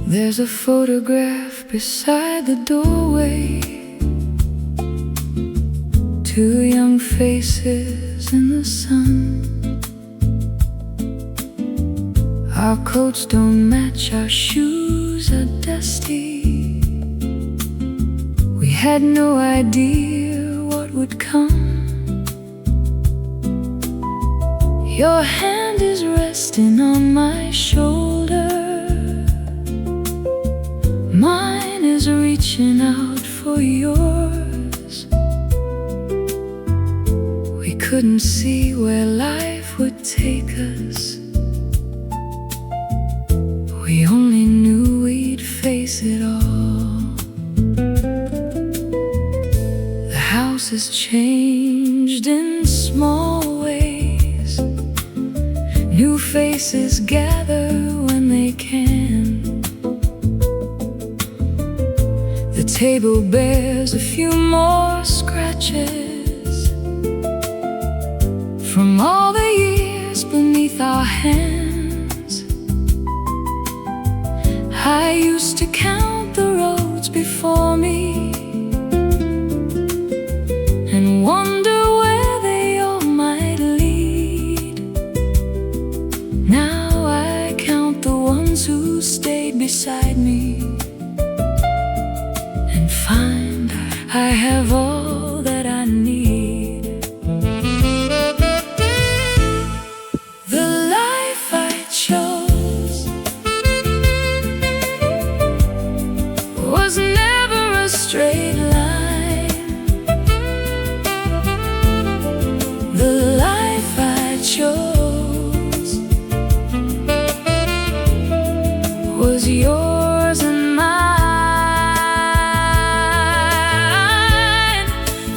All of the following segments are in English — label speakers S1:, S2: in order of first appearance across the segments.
S1: There's a photograph beside the doorway, two young faces in the sun. Our coats don't match, our shoes are dusty. We had no idea what would come. Your hand is resting on my shoulder, mine is reaching out for yours. We couldn't see where life would take us. We only knew we'd face it all. The house has changed in small ways. New faces gather when they can. The table bears a few more scratches from all the years beneath our hands. I used to count the roads before me and wonder where they all might lead. Now I count the ones who stayed beside me and find I have all that I need. The life I chose was never a straight line. The life I chose was yours and mine.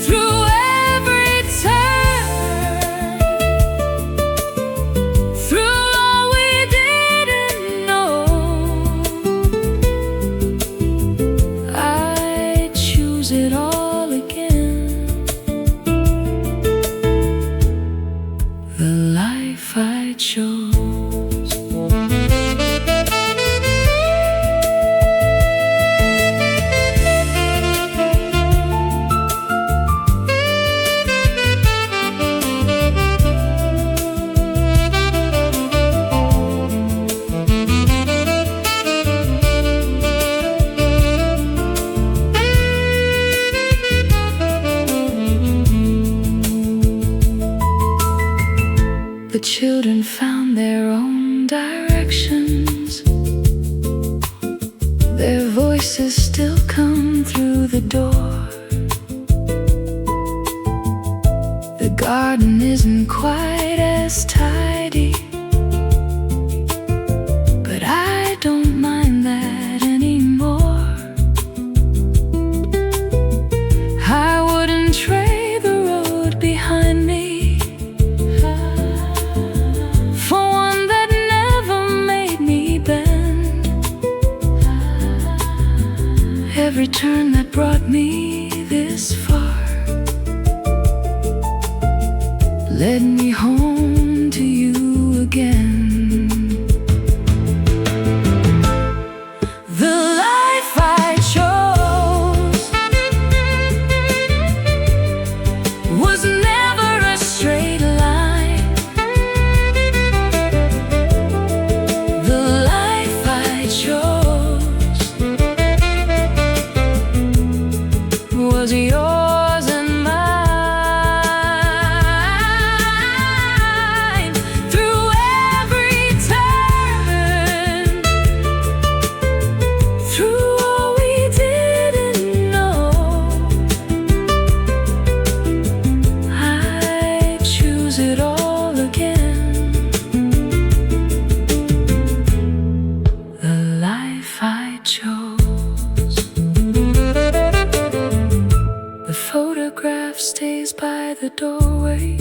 S1: Through every turn, through all we didn't know, I choose it all again. The life I chose. The children found their own directions. Their voices still come through the door. The garden isn't quite as tidy, but I don't mind that anymore. I wouldn't trade the road behind me for one that never made me bend. Every turn that brought me this far led me home to you again. The life I chose was never a straight line. The life I chose was yours and mine. Through every turn, through all we didn't know, I choose it all again. The life I chose. The photograph stays by the doorway.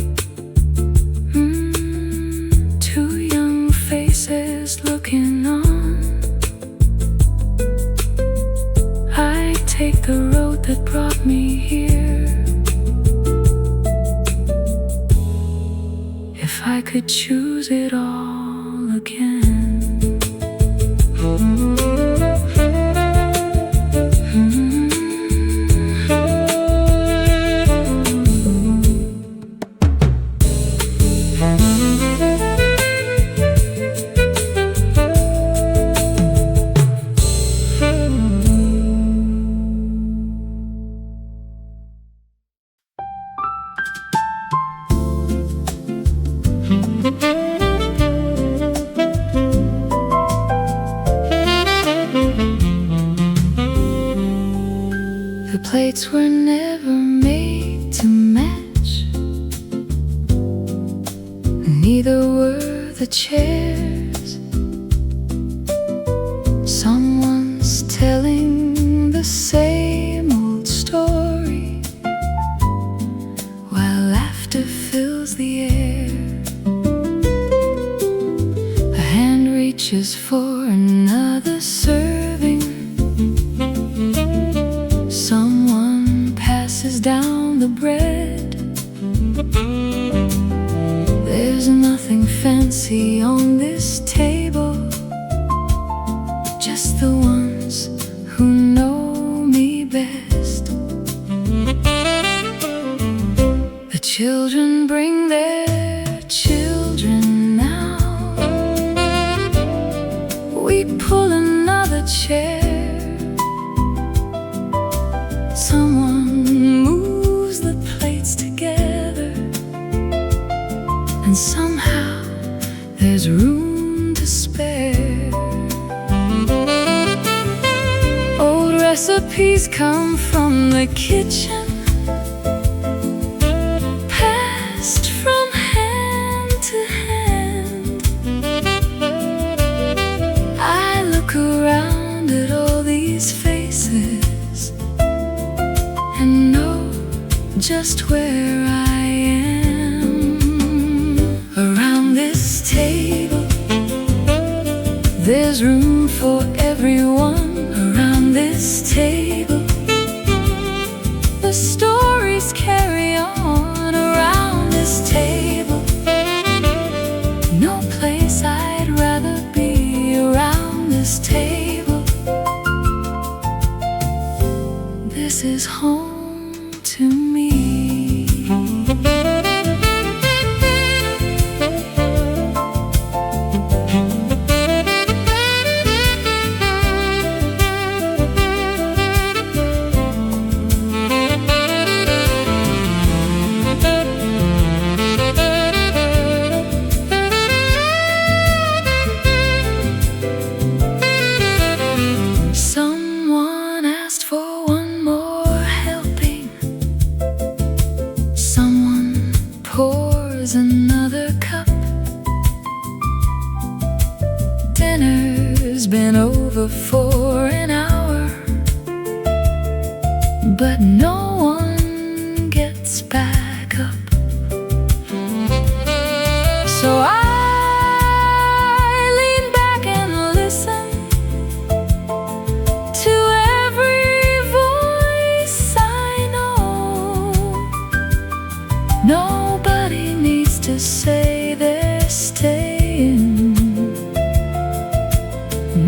S1: take the road that brought me here. If I could choose it all again. The plates were never made to match, neither were the chairs. Someone's telling the same old story while laughter fills the air. A hand reaches for another serving. Someone passes down the bread. There's nothing fancy on this table, just the ones who know me best. The children bring their children now. We pull another chair. Someone moves the plates together, and somehow there's room to spare. Old recipes come from the kitchen, passed from hand to hand. I look around at all these faces and know just where I am. Around this table, there's room for everyone. Around this table, the stories carry on. Around this table, no place I'd rather be. Around this table, this is home to me. Someone asked for one more helping. Someone pours another cup. Dinner's been over for an hour, but no one gets back up. So I lean back and listen to every voice I know. Nobody needs to say they're staying.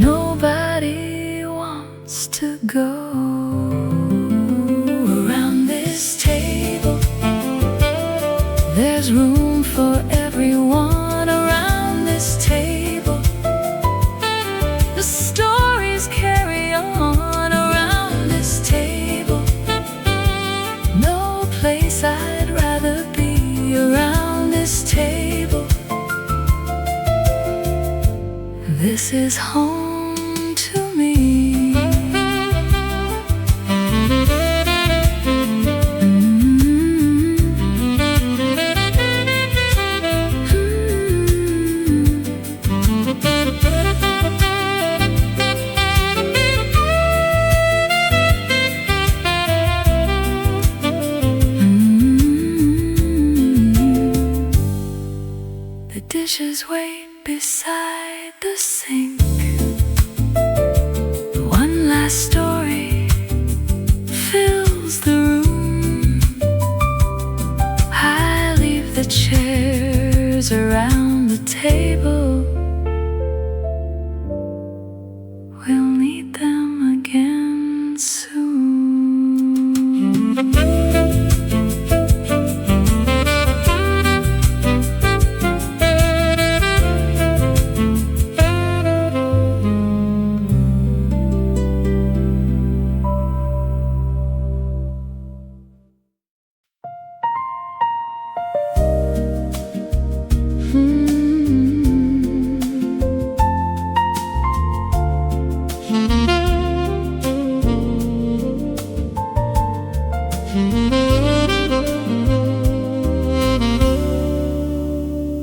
S1: Nobody wants to go. Around this table, there's room for everyone. Around this table, the stories carry on. Around this table, no place I'd rather be. Around this table, this is home to me. The dishes wait beside the sink. One last story friends around the table. We'll need them again soon.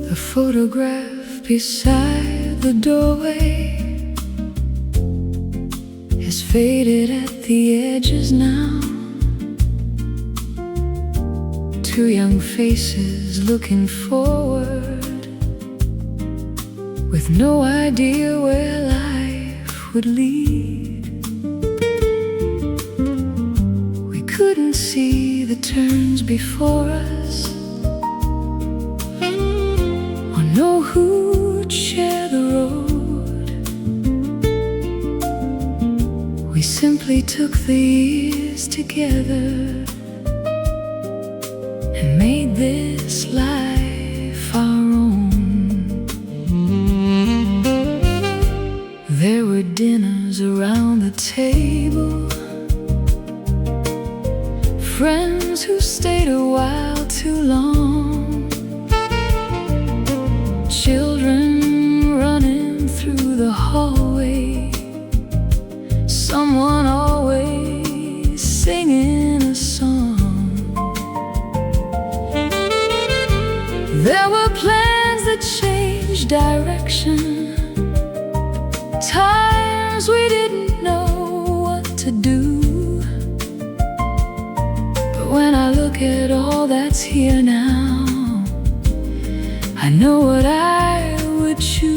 S1: The photograph beside the doorway has faded at the edges now. Two young faces looking forward with no idea where life would lead. We couldn't see the turns before us or know who'd share the road. We simply took the years together and made this life our own. There were dinners around the table, friends who stayed a while too long, children running through the hallway, someone always singing a song. There were plans that changed direction, times we didn't know what to do. But when I look at all that's here now, I know what I would choose.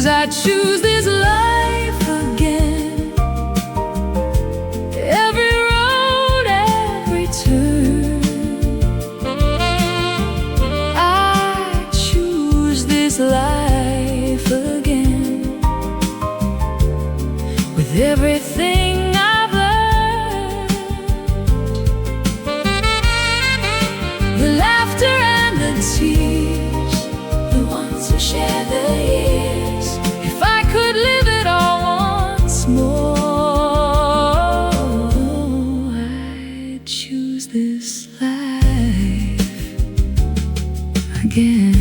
S1: I'd choose this life again, every road, every turn. I choose this life again, with everything I've learned, the laughter and the tears, the ones who share the years. If I could live it all once more, I'd choose this life again.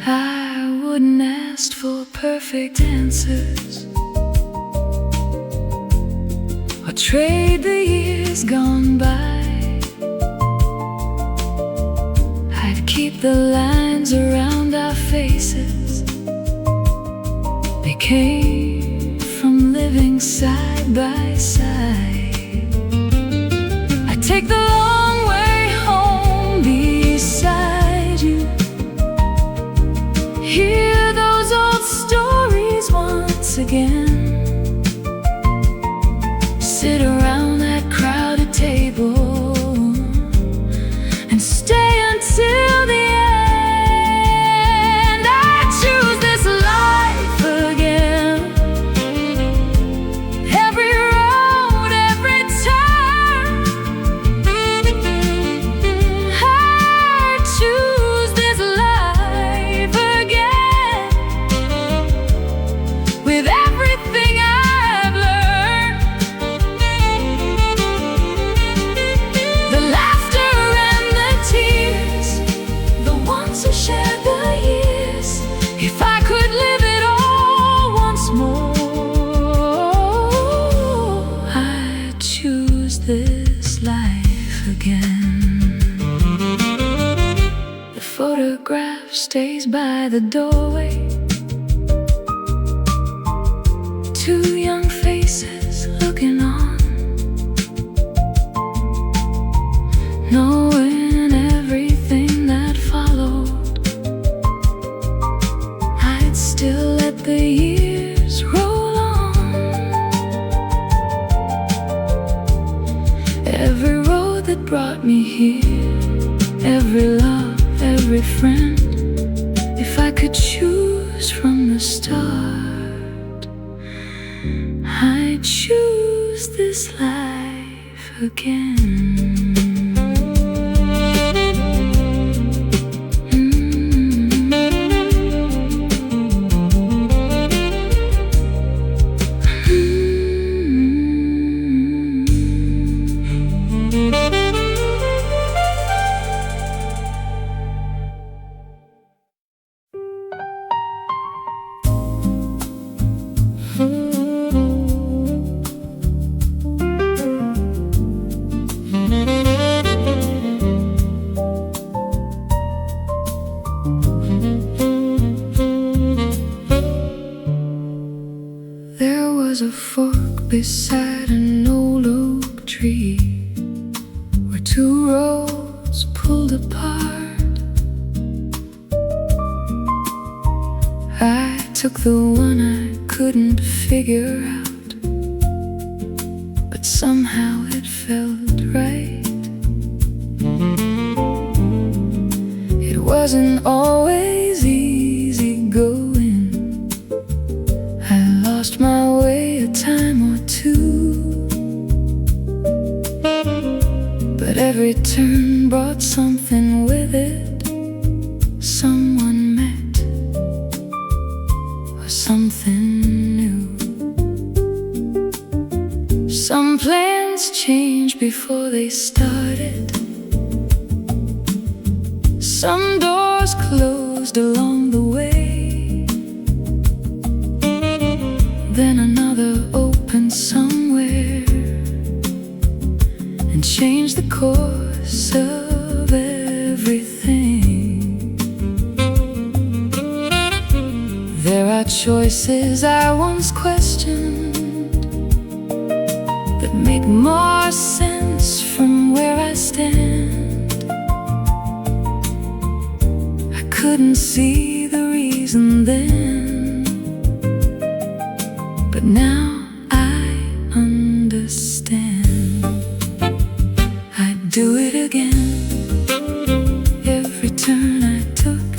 S1: I wouldn't ask for perfect answers or trade the years gone by. I'd keep the lines around our faces, they came from living side by side. I'd take the long way home beside you, hear those old stories once again, sit around that crowded table and stay until the end. I choose this life again, every road, every turn. I choose this life again, with everything I've learned, the laughter and the tears, the ones who shared the years. If I could live it all once more, I'd choose this life again. The photograph stays by the doorway, two young faces looking on, knowing everything that followed. I'd still let the years roll on. Every road that brought me here, every love, every friend. If I could choose from the start, I'd choose this life again. There was a fork beside an old oak tree, where two roads pulled apart. I took the one I couldn't figure out, but somehow it felt right. It wasn't always easy going. I lost my way a time or two, but every turn brought something with it. Someone met, or something new. Some plans changed before they started. Some doors closed along the way. Then another opened somewhere and changed the course of everything. There are choices I once questioned that make more sense from where I stand. I couldn't see the reason then, but now I understand. I'd do it again. Every turn I took,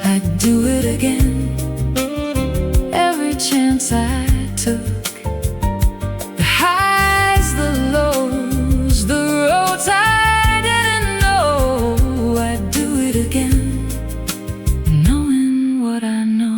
S1: I'd do it again. Every chance I took, the highs, the lows, the roads I didn't know. I'd do it again, knowing what I know.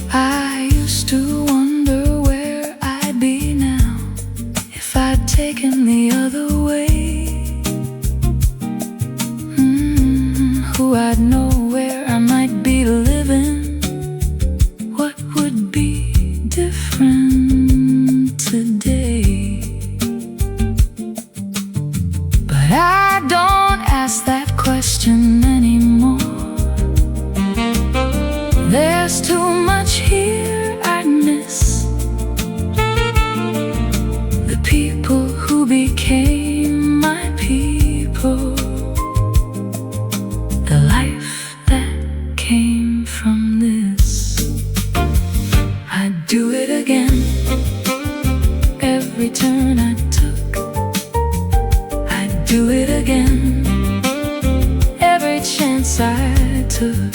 S1: I used to wonder where I'd be now if I'd taken the other way. Who I'd know, where I might be living, what would be different today. But I don't ask that question anymore. There's too much here I'd miss. The people who became my people, the life that came from this. I'd do it again. Every turn I took, I'd do it again. Every chance I took,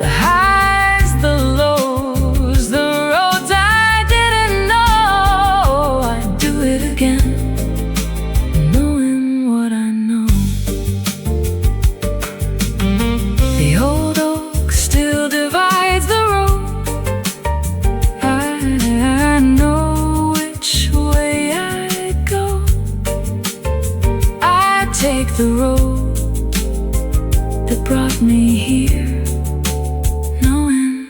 S1: the highs, the lows, the roads I didn't know. I'd do it again, knowing what I know. The old oak still divides the road. I know which way I the road that brought me here, knowing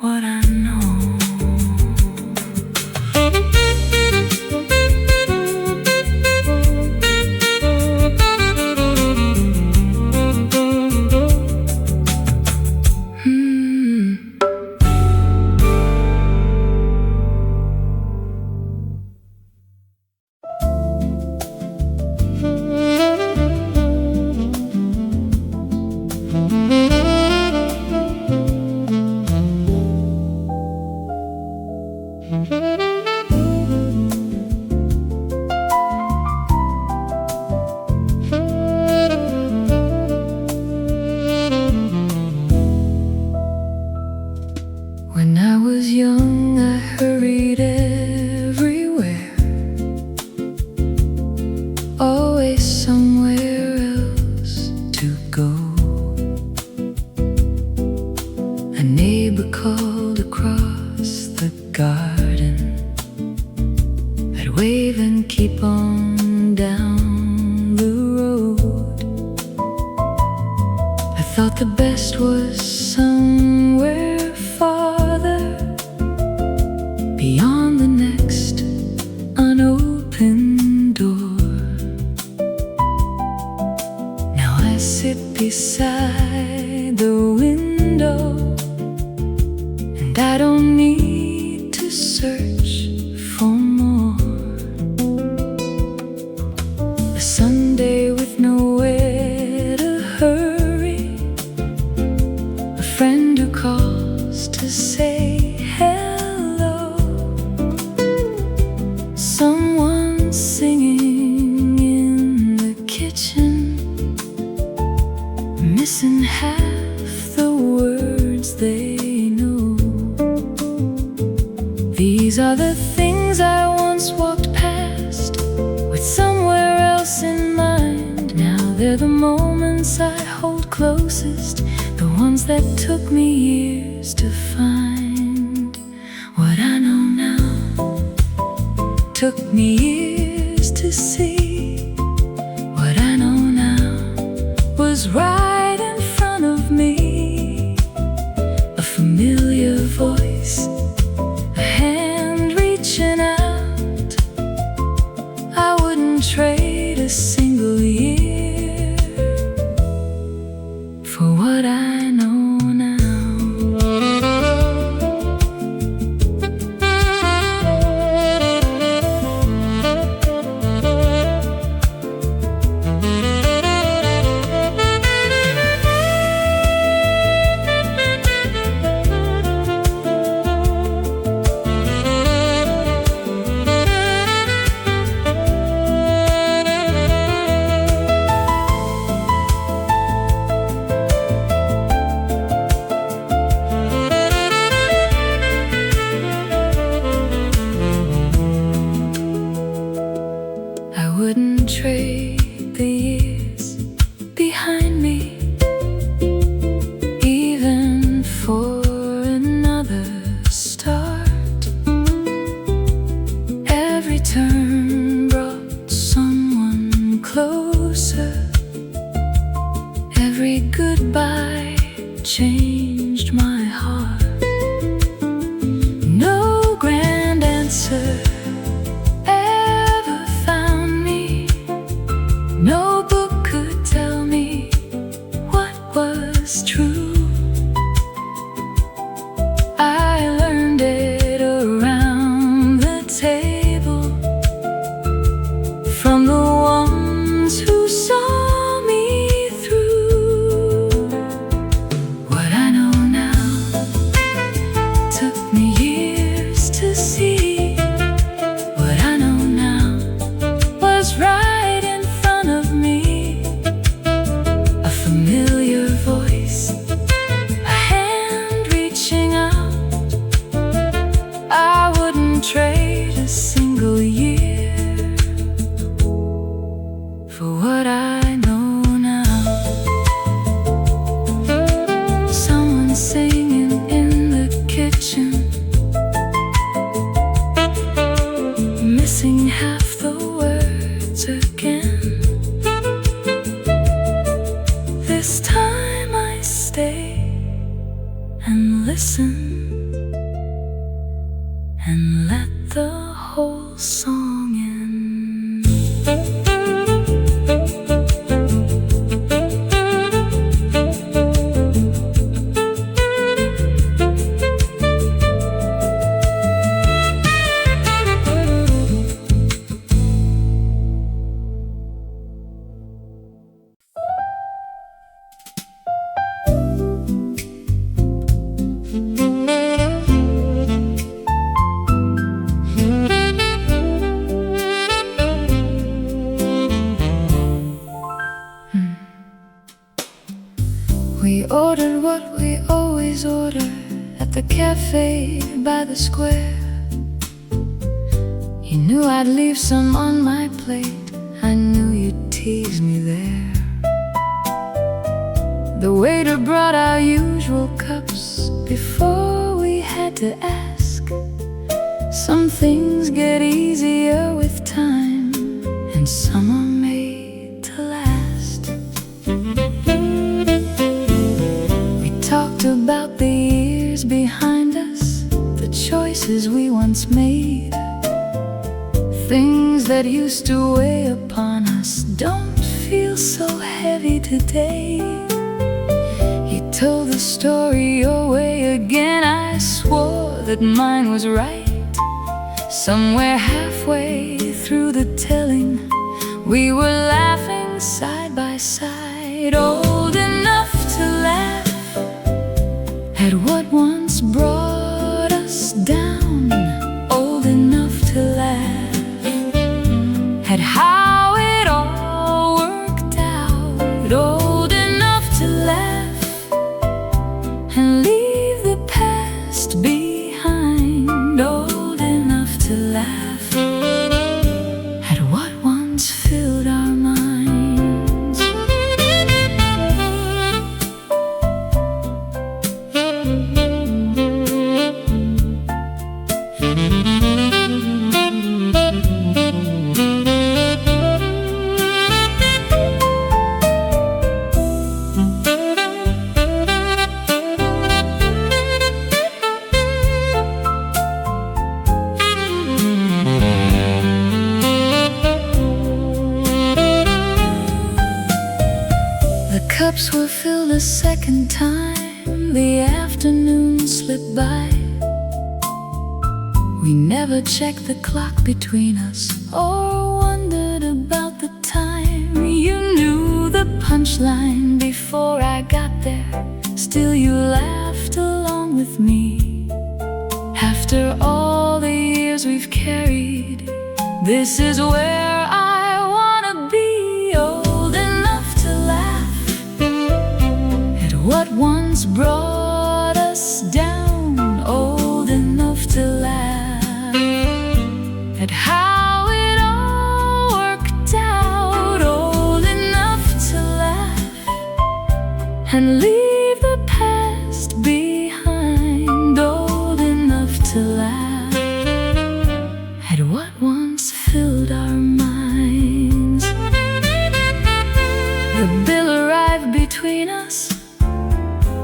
S1: what I know. When I was young, I hurried everywhere, always somewhere else to go. A neighbor called across the garden, I'd wave and keep on down the road. I thought the best was somewhere farther, beyond the next unopened door. Now I sit beside the window, and I don't need to search for more. A Sunday with nowhere to hurry, a friend who calls to say hello, someone singing in the kitchen, missing half the words they know. These are the things I once walked past with somewhere else in mind. Now they're the moments I hold closest, the ones that took me years to find. What I know now took me years to see. What I know now was right in front of me. A familiar voice, a hand reaching out. I wouldn't trade a single year for what I know now. I wouldn't trade the years behind me, even for another start. Every turn brought someone closer, every goodbye changed my heart. No grand answer ever found me, no book could tell me what was true. I learned it around the table, from the ones who saw me through. What I know now took me years to see. What I know now was right in front of me. A familiar voice, a hand reaching out. I wouldn't trade a single year for what I know now. Someone singing in the kitchen, missing half the words again. and let the whole song end. We ordered what we always order at the cafe by the square. You knew I'd leave some on my plate, I knew you'd tease me there. The waiter brought our usual cups before we had to ask. Some things get easier with time, and some are made to last. Talked about the years behind us, the choices we once made. Things that used to weigh upon us don't feel so heavy today. You told the story your way again, I swore that mine was right. Somewhere halfway through the telling, we were laughing side by side, old enough to laugh at what once brought us down, old enough to laugh at how it all worked out, old enough to laugh and leave the past behind, old enough to laugh at what once filled our minds. Cups were filled a second time, the afternoon slipped by. We never checked the clock between us or wondered about the time. You knew the punchline before I got there, still you laughed along with me. After all the years we've carried, this is where I wanna be, old enough to laugh at what once brought us down, old enough to laugh at how it all worked out, old enough to laugh and leave the past behind, old enough to laugh at what once filled our minds. The bill arrived between us,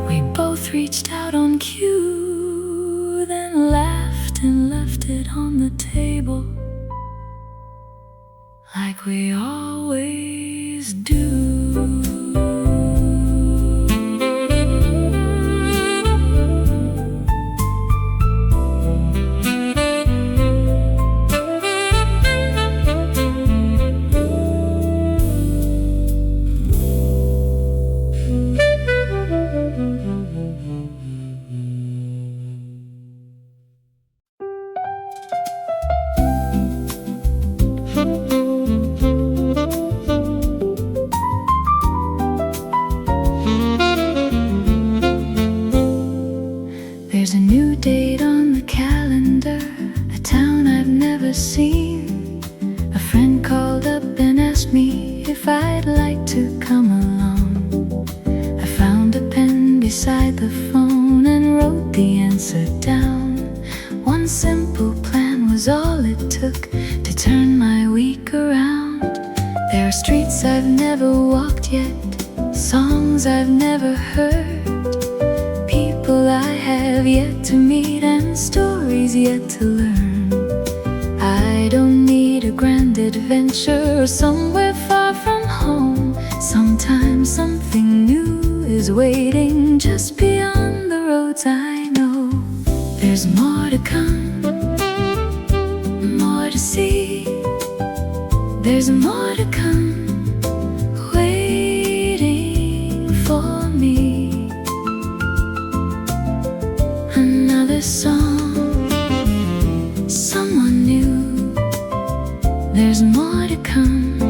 S1: we both reached out on cue, then laughed and left it on the table like we always do. There's a new date on the calendar, a town I've never seen. A friend called up and asked me if I'd like to come along. I found a pen beside the phone and wrote the answer down. One simple plan was all it took to turn my week around. There are streets I've never walked yet, songs I've never heard, people I have yet to meet, and stories yet to learn. adventure or somewhere far from home. Sometimes something new is waiting just beyond the roads I know. There's more to come, more to see. There's more to come, waiting for me. Another song, someone new. There's more to come,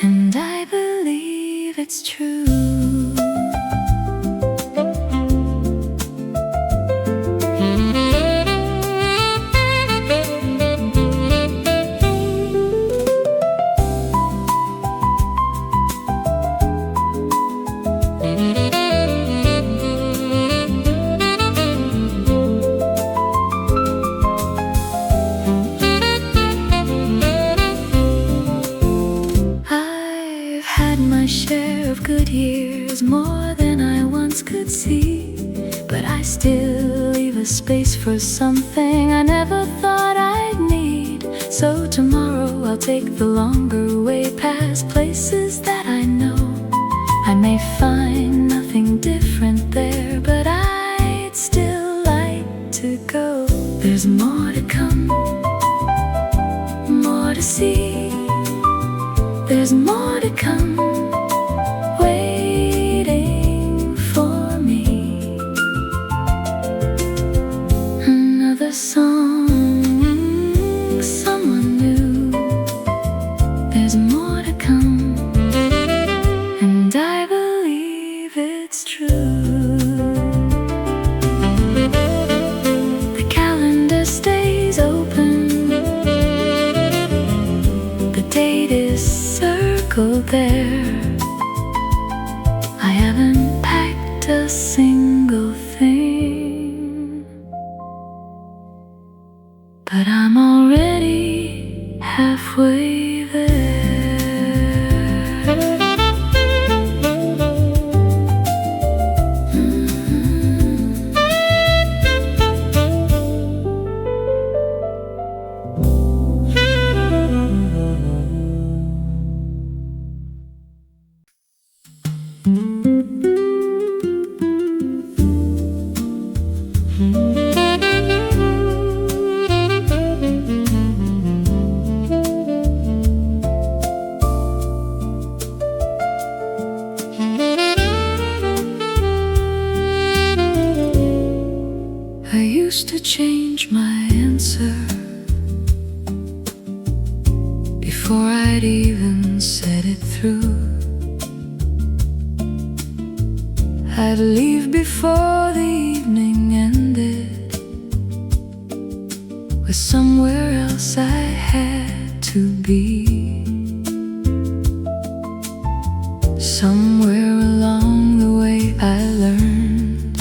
S1: and I believe it's true. Good years, more than I once could see, but I still leave a space for something I never thought I'd need. So tomorrow I'll take the longer way past places that I know. I may find nothing different there, but I'd still like to go. There's more to come, more to see. There's more to come, waiting for me. Another song, someone new. There's more to come, and I believe it's true. The calendar stays open, the date is circled there. I haven't packed a single thing, but I'm already halfway there. I used to change my answer before I'd even said it through. I'd leave before the evening ended, with somewhere else I had to be. Somewhere along the way I learned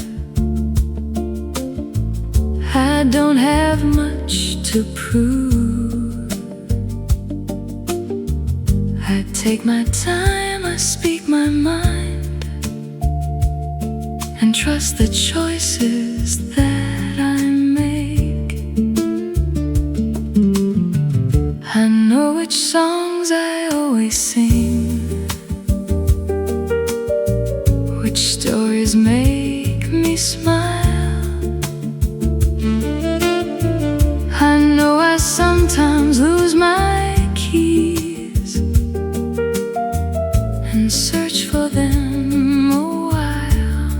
S1: I don't have much to prove. I take my time, I speak my mind, and trust the choices that I make. I know which songs I always sing, which stories make me smile. I know I sometimes lose my keys and search for them a while.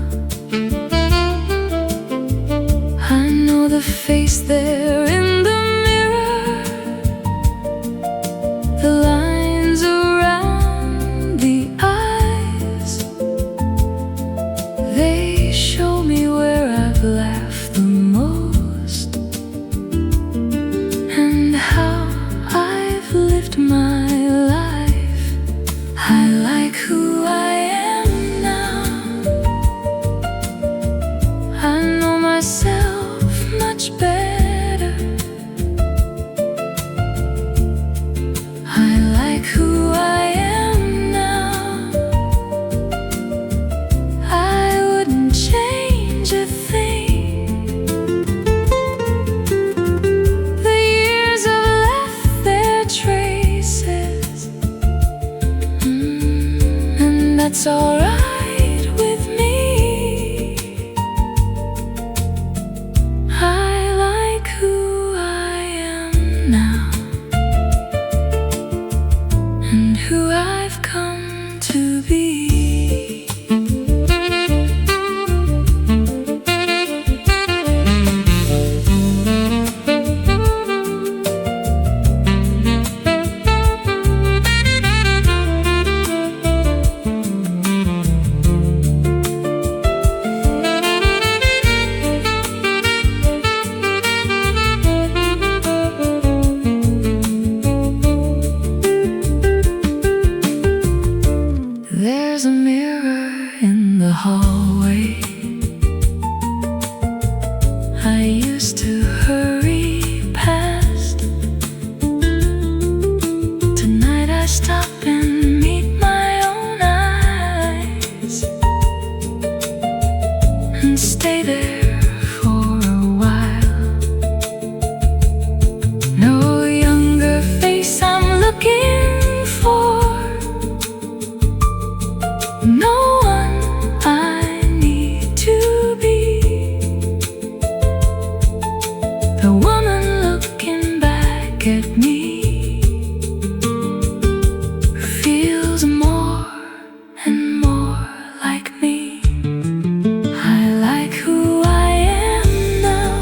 S1: that's alright with me. I like who I am now and who I've come to be. There's a mirror in the hallway. I used to hurry past. Tonight I stop and meet my own eyes and stay there for a while. No younger face I'm looking for. No one I need to be. The woman looking back at me feels more and more like me. I like who I am now.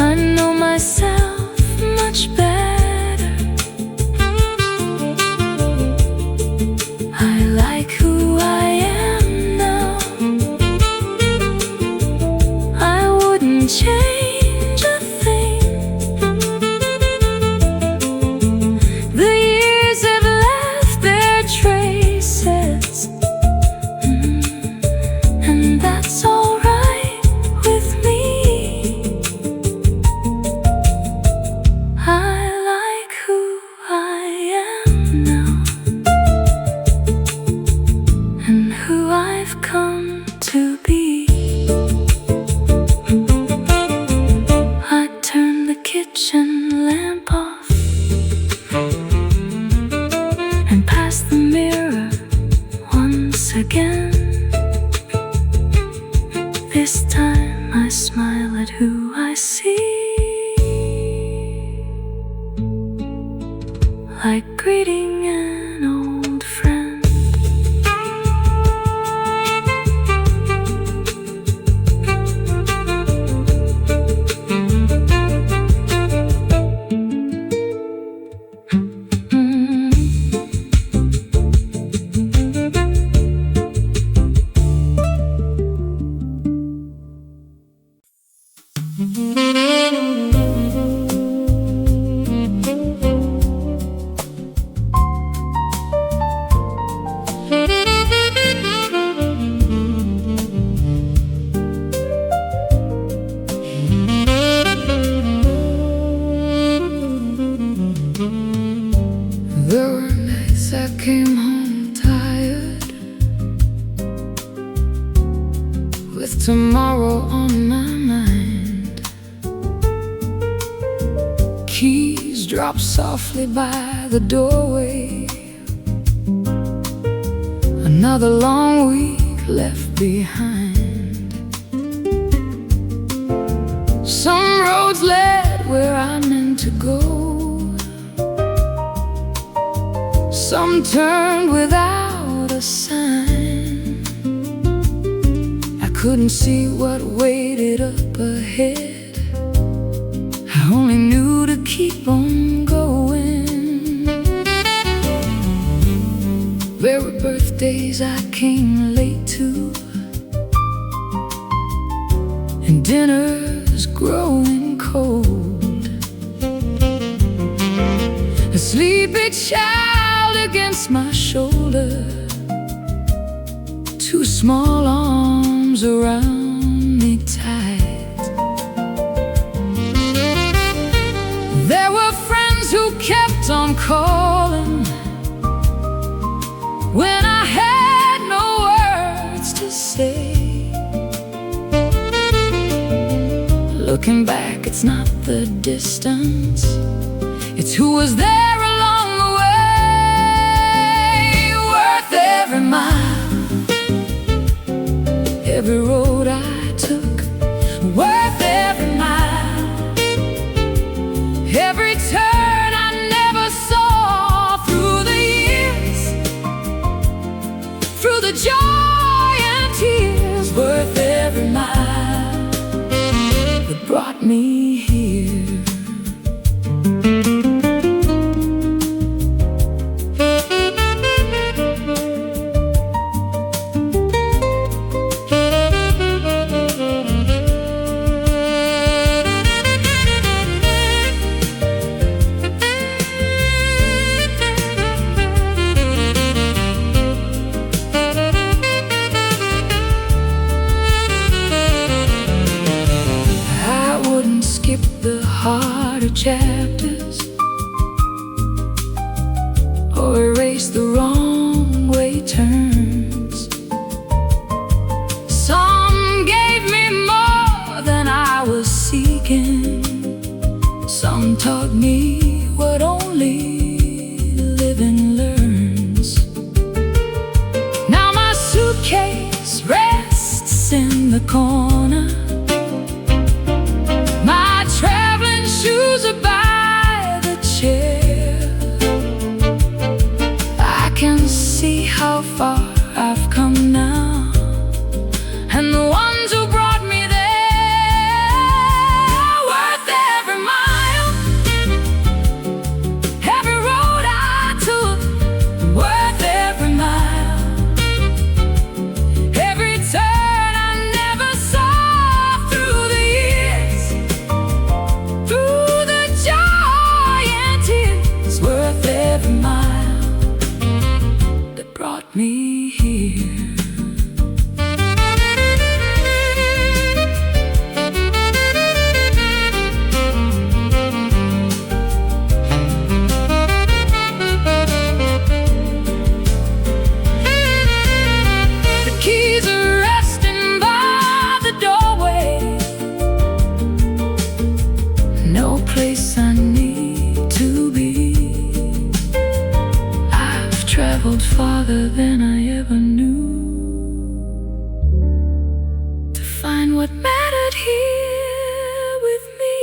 S1: I know myself much better. I like who I am now. I wouldn't change a thing. The years have left their traces, and that's alright with me. I like who I am now and who I've come to be. I turn the kitchen lamp off and pass the mirror once again. This time I smile at who I see, like greeting an old friend. There were nights I came home tired, with tomorrow on my mind. Keys drop softly by the doorway. Another long week left behind. Some roads led where I meant to go. Some turned without a sign. I couldn't see what waited up ahead. I only knew to keep on going. There were birthdays I came late to, and dinners growing cold. A sleepy child against my shoulder, two small arms around me tight. There were friends who kept on calling when I had no words to say. Looking back, it's not the distance, it's who was there along the way. every road I took, worth every mile, every turn I never saw. Through the years, through the joy and tears, worth every mile that brought me here. Harder chapters, or erase the wrong way turns. Some gave me more than I was seeking. Some taught me what only living learns. Now my suitcase rests in the corner, shoes are by the chair. I can see how far I've come now, and the ones who brought me there, worth every mile, every road I took, worth every mile, every turn I never saw. Through the years, through the joy and tears, worth every mile that brought me here. The keys are resting by the doorway. No place I need to be. I've traveled farther than I ever knew to find what mattered here with me.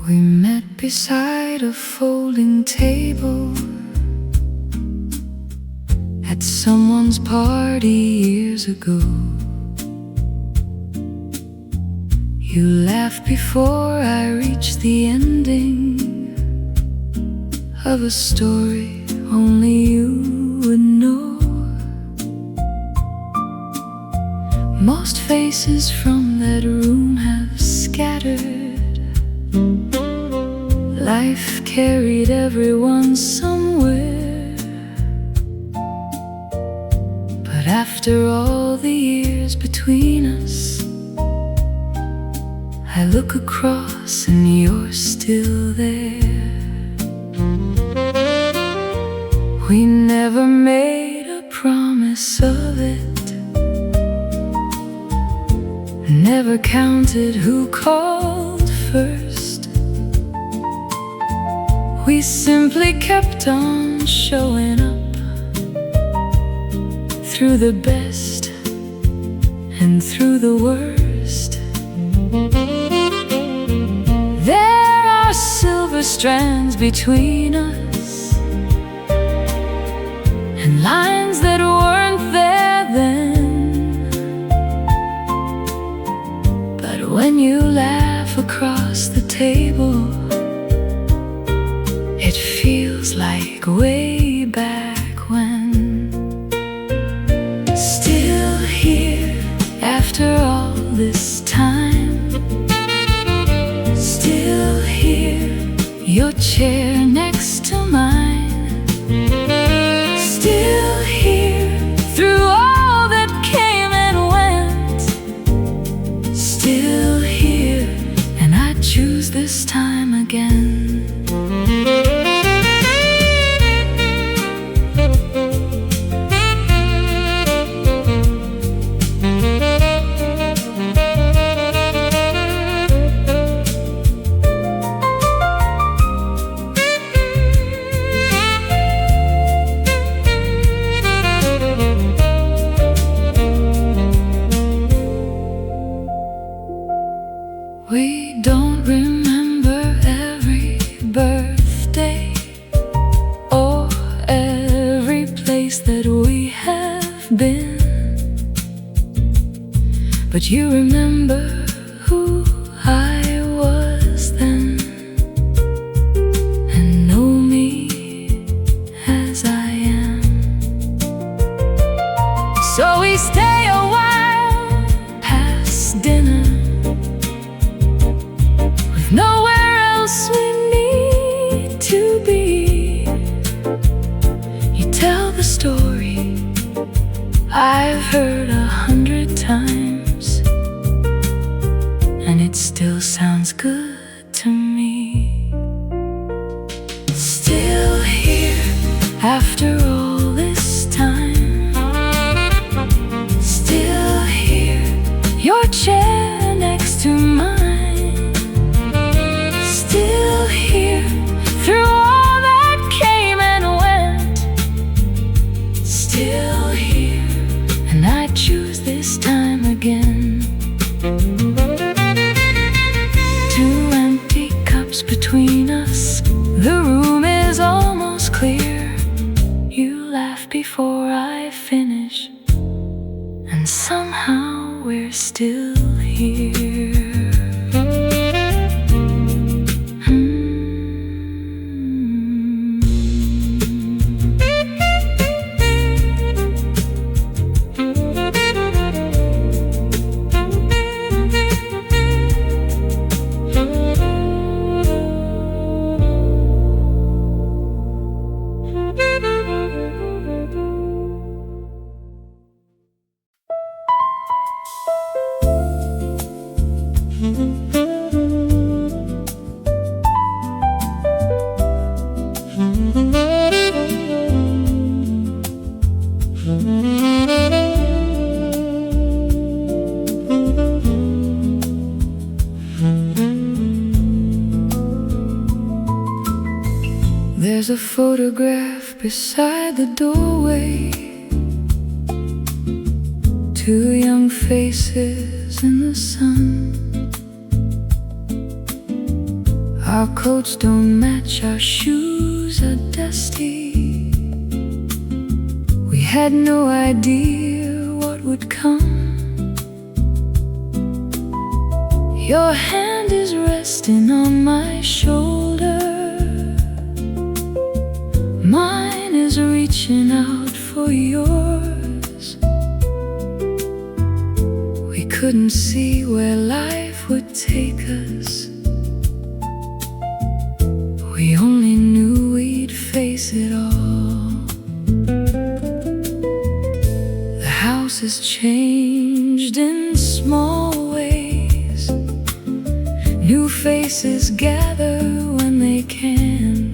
S1: We met beside a folding table at someone's party years ago. You laughed before I reached the ending of a story only you would know. Most faces from that room have scattered. Life carried everyone somewhere. But after all the years between us, I look across and you're still there. We never made a promise of it, never counted who called first. We simply kept on showing up through the best and through the worst. There are silver strands between us and lines that weren't there then. But when you laugh across the table, it feels like way back when. Still here after all this time, still here, you're place that we have been. But you remember who I was then, and know me as I am. So we stay a while past dinner, with nowhere else we need to be. You tell the story I've heard 100 times, and it still sounds good to me. Still here after all this time. Still here, your chair next to mine. Still here through all that came and went. Still here, and I choose this time again. Two empty cups between us, the room is almost clear. You laugh before I finish, and somehow we're still here. There's a photograph beside the doorway, two young faces in the sun. Our coats don't match, our shoes are dusty. We had no idea what would come. Your hand is resting on my shoulder, mine is reaching out for yours. We couldn't see where life would take us. We only knew we'd face it all. The house has changed in small ways. New faces gather when they can.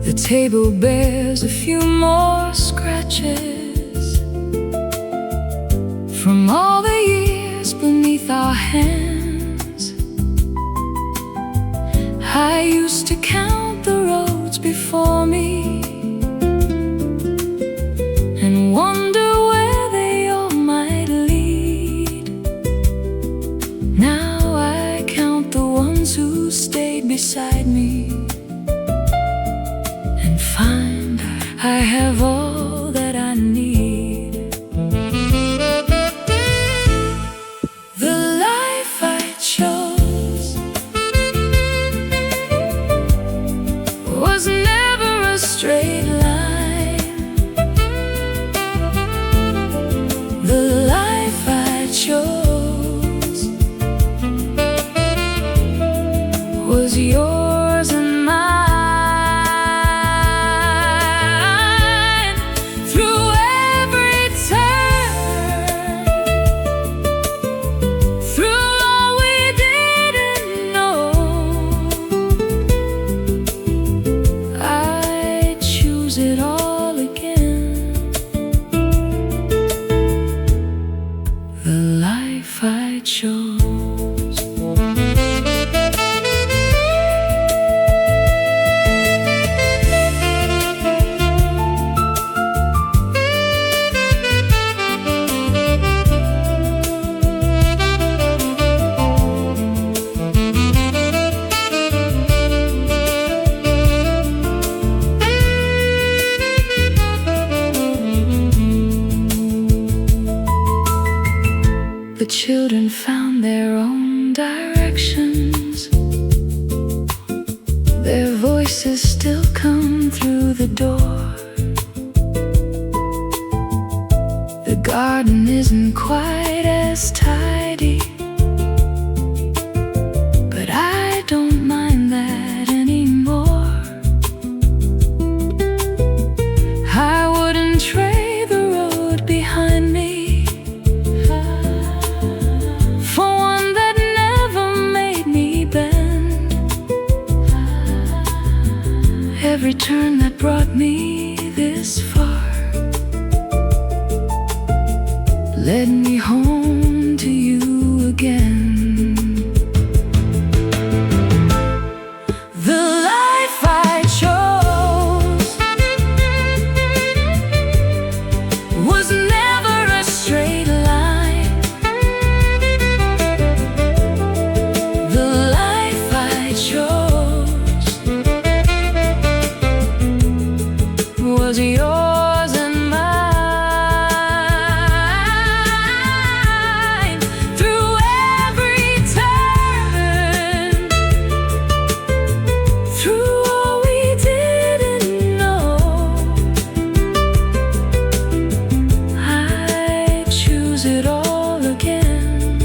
S1: The table bears a few more scratches from all the years beneath our hands. I used to count the roads before me and wonder where they all might lead. Now I count the ones who stayed beside me and find I have all that I need. The life I chose was never a straight line. The life I chose was yours and mine. Through every turn, through all we didn't know, I choose it all again. The life I chose. the children found their own directions. Their voices still come through the door. The garden isn't quite as tidy, but I don't mind that anymore. I wouldn't trade the road behind me for one that never made me bend. Every turn that brought me this far led me home to you again. The life I chose was never a straight line. The life I chose was yours and mine. Through every turn, through all we didn't know, I choose it all again.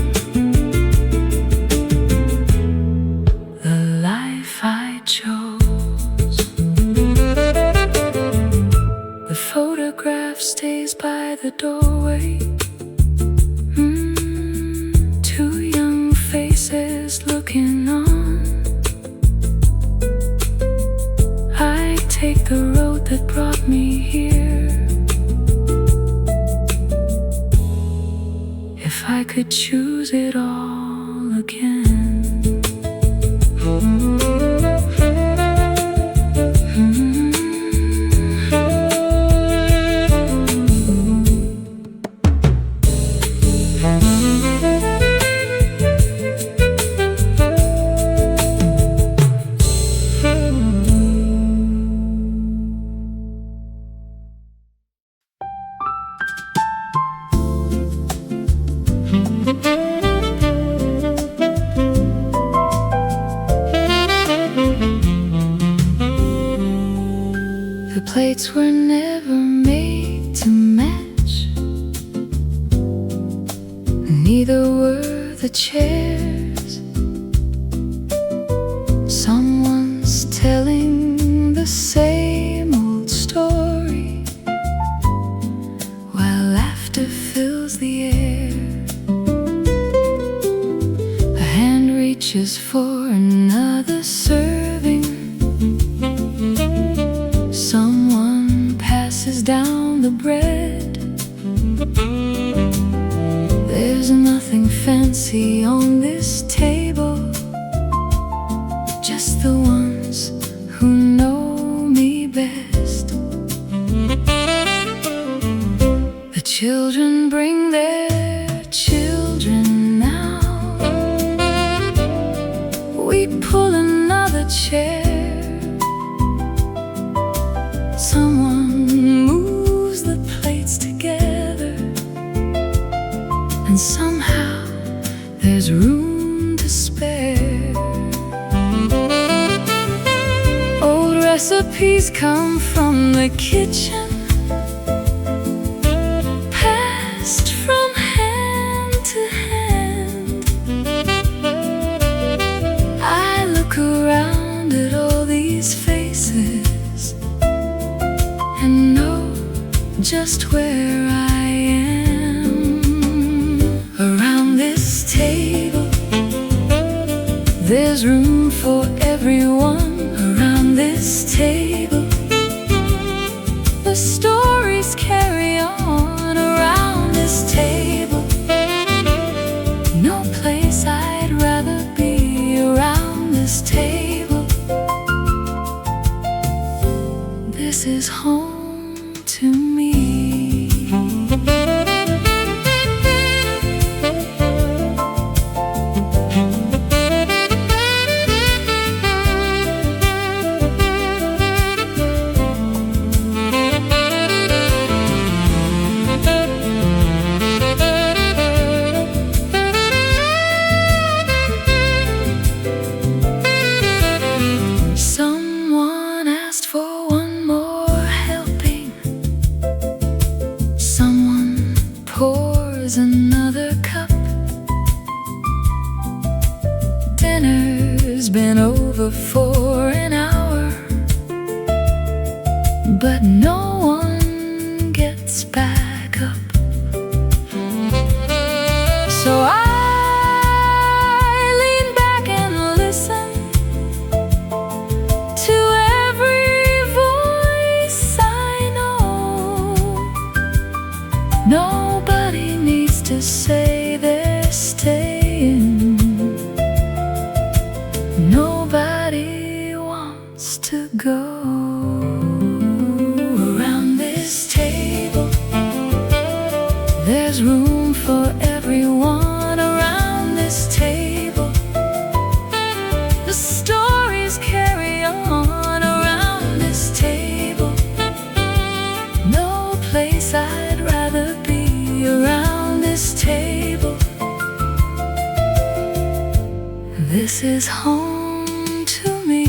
S1: The life I chose. The photograph stays by the doorway. Two young faces looking on. I take the road that brought me here. If I could choose it all again. The plates were never made to match, neither were the chairs. Someone's telling the same old story while laughter fills the air. A hand reaches for another serving. Someone passes down the bread. There's nothing fancy on this table, just the ones who know me best. The children bring their children now. We pull another chair. Someone moves the plates together, and somehow there's room to spare. Old recipes come from the kitchen, passed from hand to hand. I look around at all these faces and know just where I am. Around this table, there's room for everyone. Around this table, the stories carry on. Around this table, no place I'd rather be. Around this table, this is home to me. over for an hour, but no one gets back up. So I lean back and listen to every voice I know. Nobody needs to say they're staying. Nobody wants to go. Around this table, there's room for everyone. Around this table, the stories carry on. Around this table, no place I'd rather be. Around this table, this is home to me.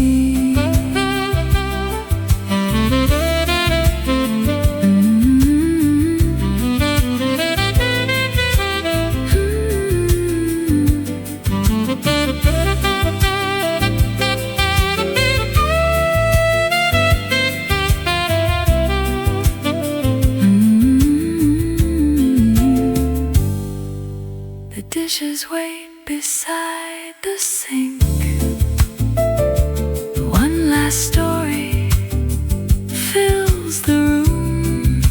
S1: The dishes wait beside the sink. One last story fills the room.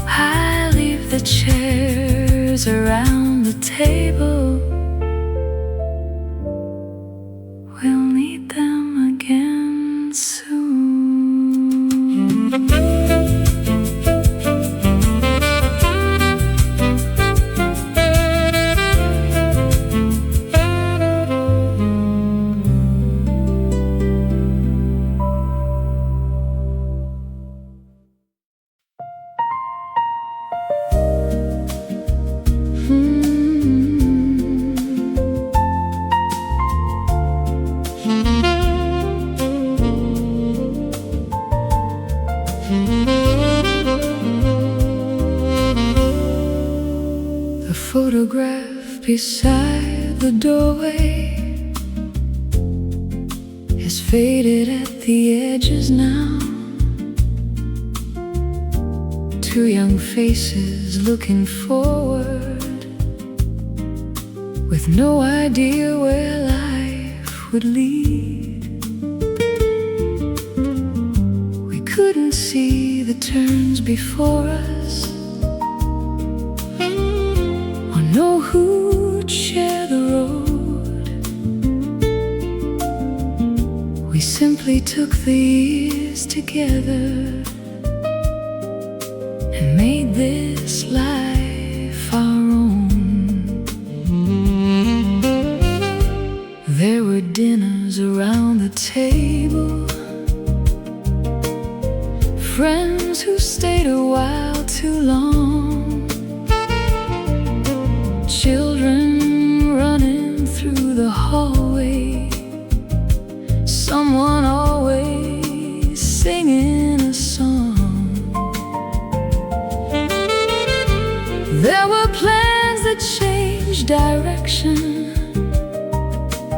S1: I leave the chairs around the table. We'll need them again soon. The photograph beside the doorway is faded at the edges now. Two young faces looking forward, with no idea where life would lead. We couldn't see the turns before us, or know who'd share the road. We simply took the years together and made this life our own. There were dinners around the table, friends who stayed a while too long, children running through the hallway, someone always singing a song. There were plans that changed direction,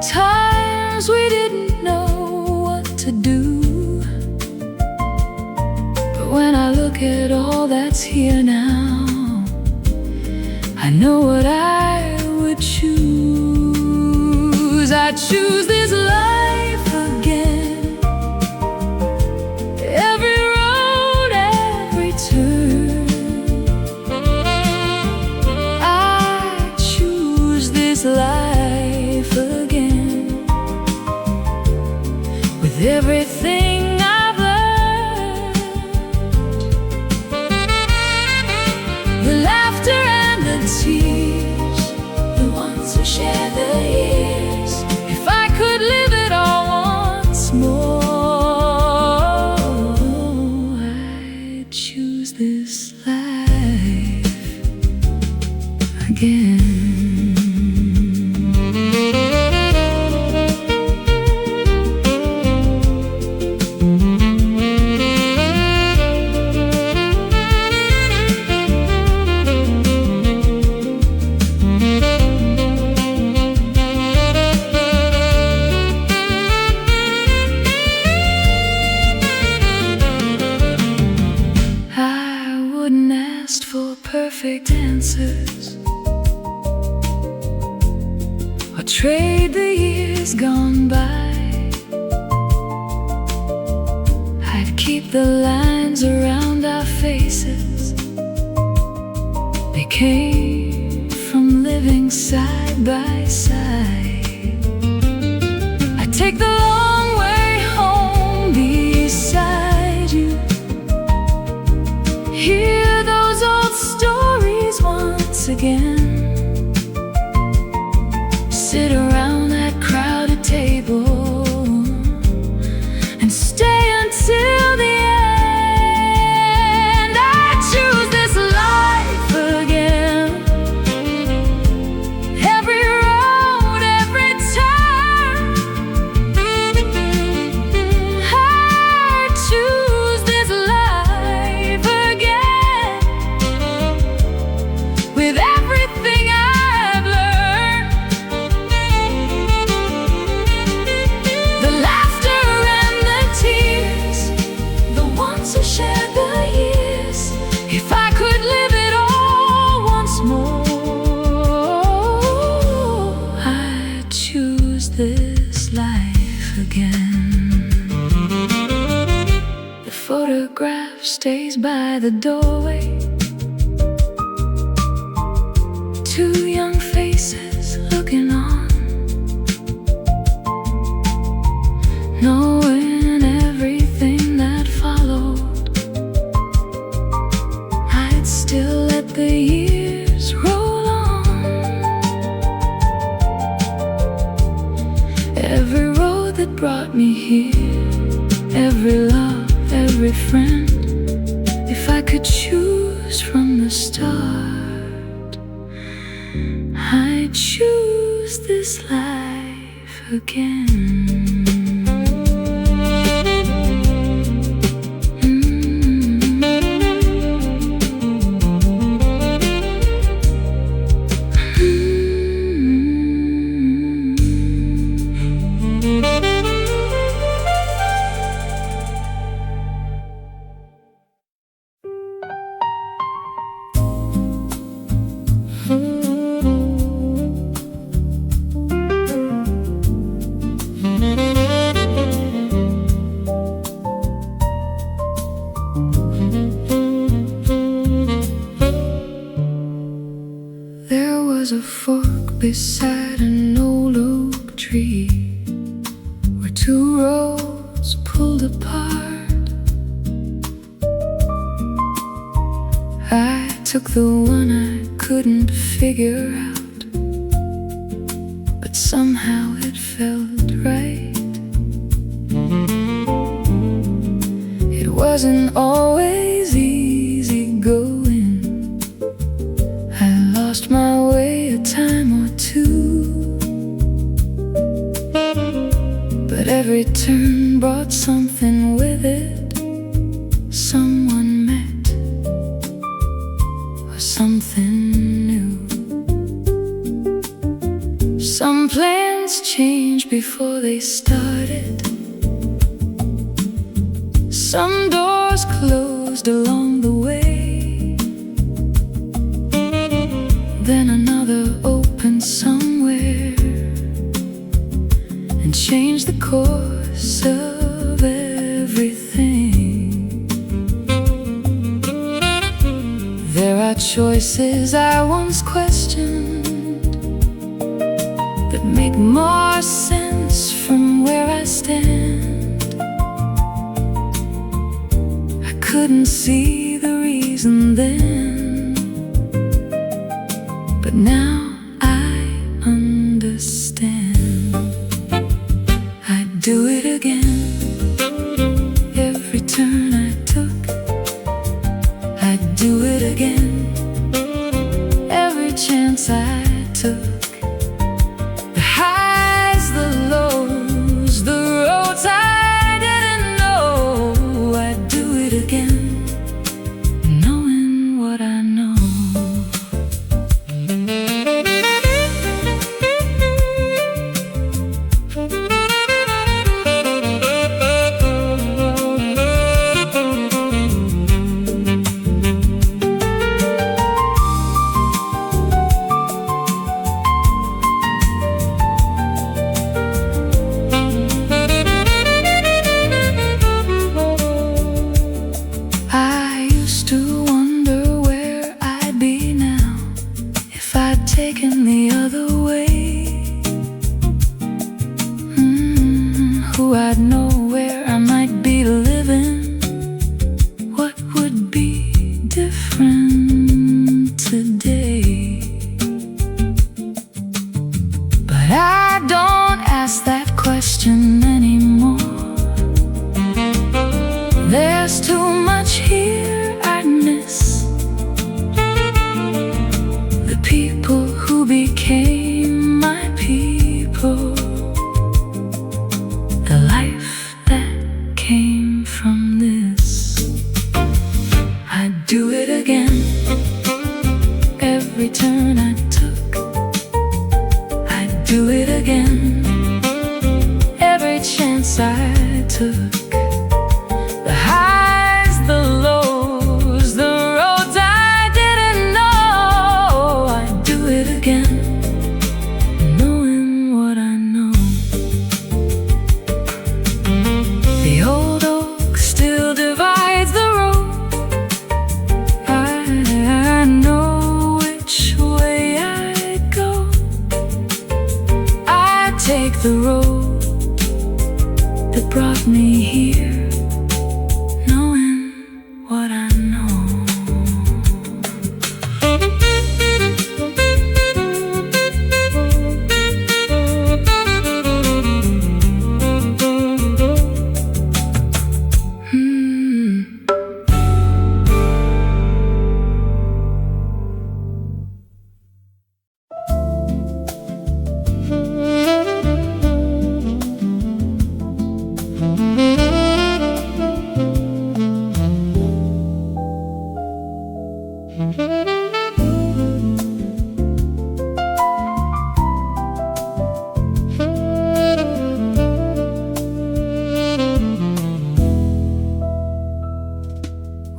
S1: times we didn't know what to do. But when I look at all that's here now, I know what I would choose. I'd choose this life again, every road, every turn. I choose this life again, with everything I've learned, the laughter and the tears, the ones who share the years. If I could live it for perfect answers, or trade the years gone by. I'd keep the lines around our faces, they came from living side by side. I'd take the long way home beside you, hear those old stories once again, sit around that crowded table and stay until the end. I choose this life again, every road, every turn. I choose this life again, with everything I've learned, the laughter and the tears, the ones who shared the years. If I could live it all once more, I'd choose this life again. The photograph stays by the doorway, two young faces looking on, knowing everything that followed. I'd still let the years roll on, every road that brought me here, every love, every friend. If I could choose from the start, I'd choose this life again. There was a fork beside an old oak tree, where two roads pulled apart. I took the one I couldn't figure out, but somehow it felt right. It wasn't always easy going, I lost my way a time or two, but every turn brought something with it, someone met, or something new. Some plans changed before they started, some doors closed along the way, then another opened somewhere and changed the course of everything. There are choices I once questioned that make more sense from where I stand. I couldn't see the reason then, but now I understand. I'd do it again, every turn I took. I'd do it again, every chance I took. The highs, the lows, the roads I didn't know. I'd do it again, knowing what I know. too much here I miss. The people who became my people, the life that came from this. I'd do it again. Every turn I took, I'd do it again. Every chance I took, the highs, the lows, the roads I didn't know, I'd do it again, knowing what I know. The old oak still divides the road. I know which way I'd go. I'd take the road that brought me here, knowing what I know.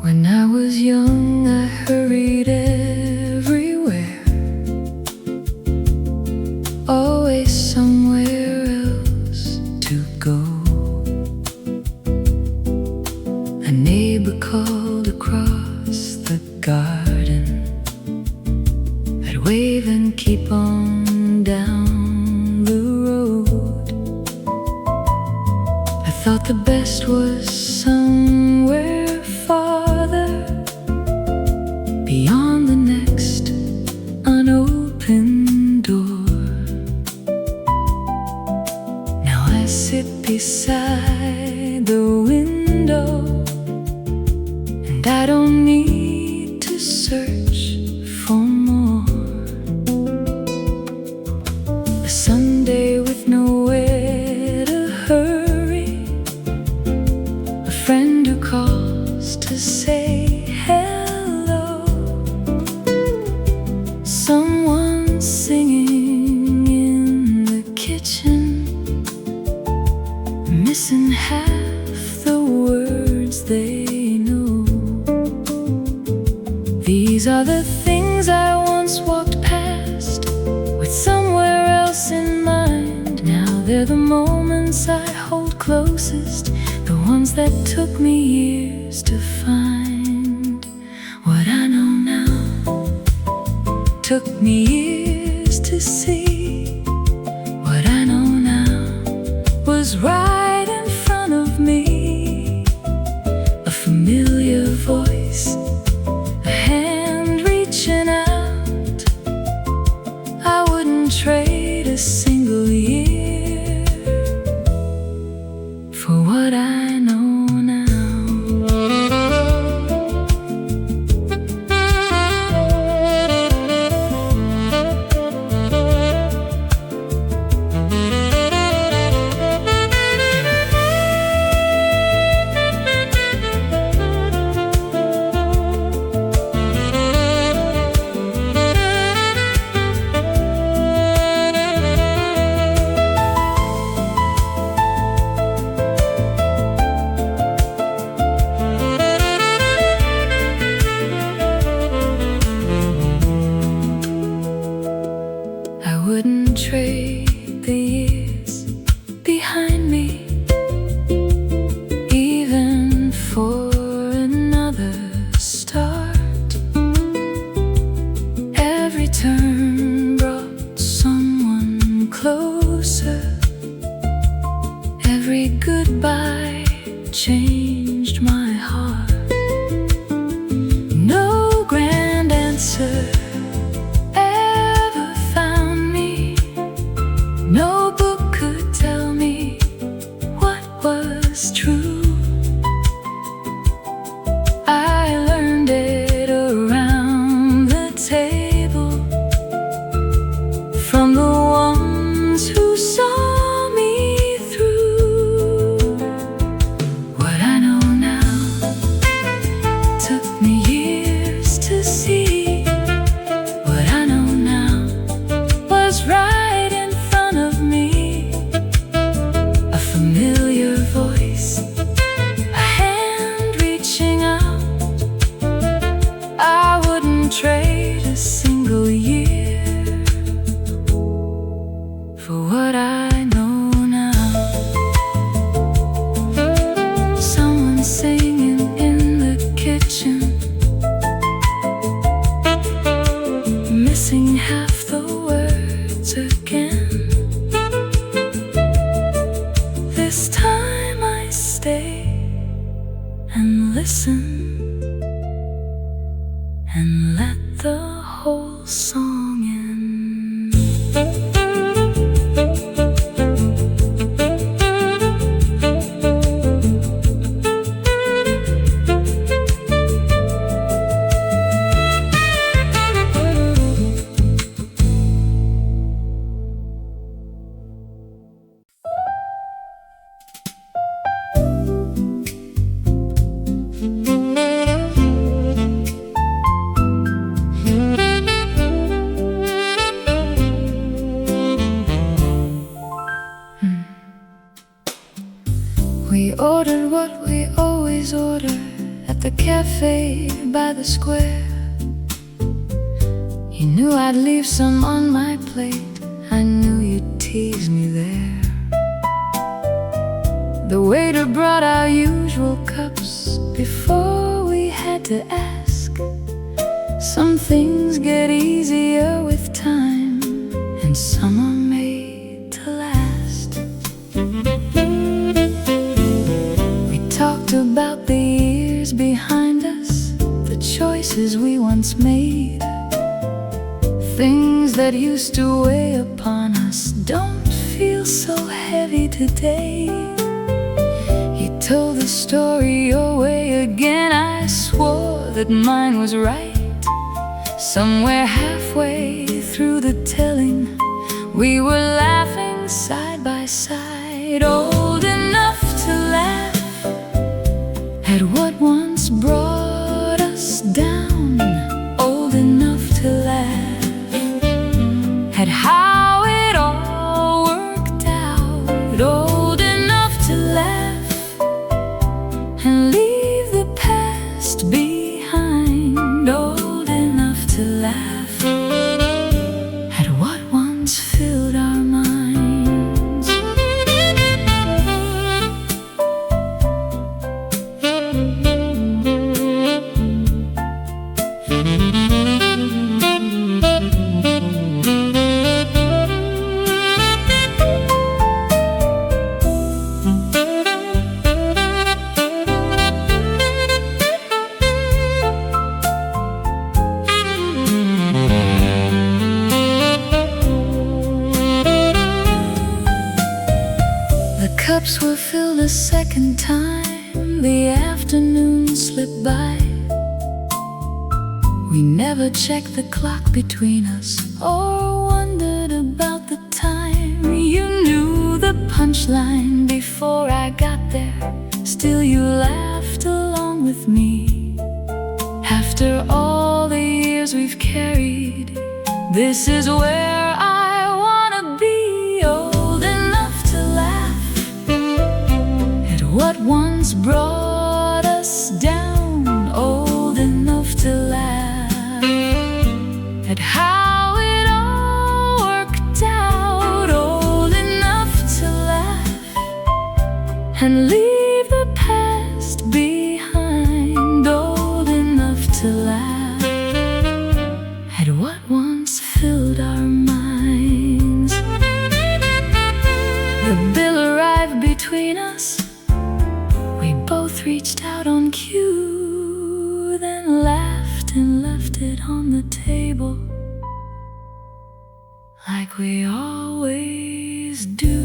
S1: When I was young, I hurried everywhere, always somewhere else to go. A neighbor called across the garden. I'd wave and keep on down the road. I thought the best was somewhere farther, beyond the next unopened door. Now I sit beside the window, and I don't need to search for more. A Sunday with nowhere to hurry, a friend who calls to say hello, someone singing in the kitchen, missing half the words they know. These are the things I once walked past with somewhere else in mind. Now they're the moments I hold closest, the ones that took me years to find. What I know now took me years to see. What I know now was right in front of me. A familiar voice, a hand reaching out. I wouldn't trade a single year for what I know now. listen and let the whole song end. We ordered what we always order at the cafe by the square. You knew I'd leave some on my plate, I knew you'd tease me there. The waiter brought our usual cups before we had to ask. Some things get easier with time, and some are made to last. We talked about the years behind us, the choices we once made. Things that used to weigh upon us don't feel so heavy today. You told the story your way again, I swore that mine was right. Somewhere halfway through the telling, we were laughing side by side. Old enough to laugh at what once brought us down. Old enough to laugh at how it all worked out. Old enough to laugh and leave the past behind. Old enough to laugh at what once filled our minds. The cups were filled a second time, the afternoon slipped by. We never checked the clock between us or wondered about the time. You knew the punchline before I got there, still you laughed along with me. After all the years we've carried, this is where I wanna be. Old enough to laugh at what once brought us down. Old enough to laugh at how it all worked out. Old enough to laugh and leave the past behind. Old enough to laugh at what once filled our minds. The bill arrived between us, we both reached out on cue, then laughed and left it on the table like we always do.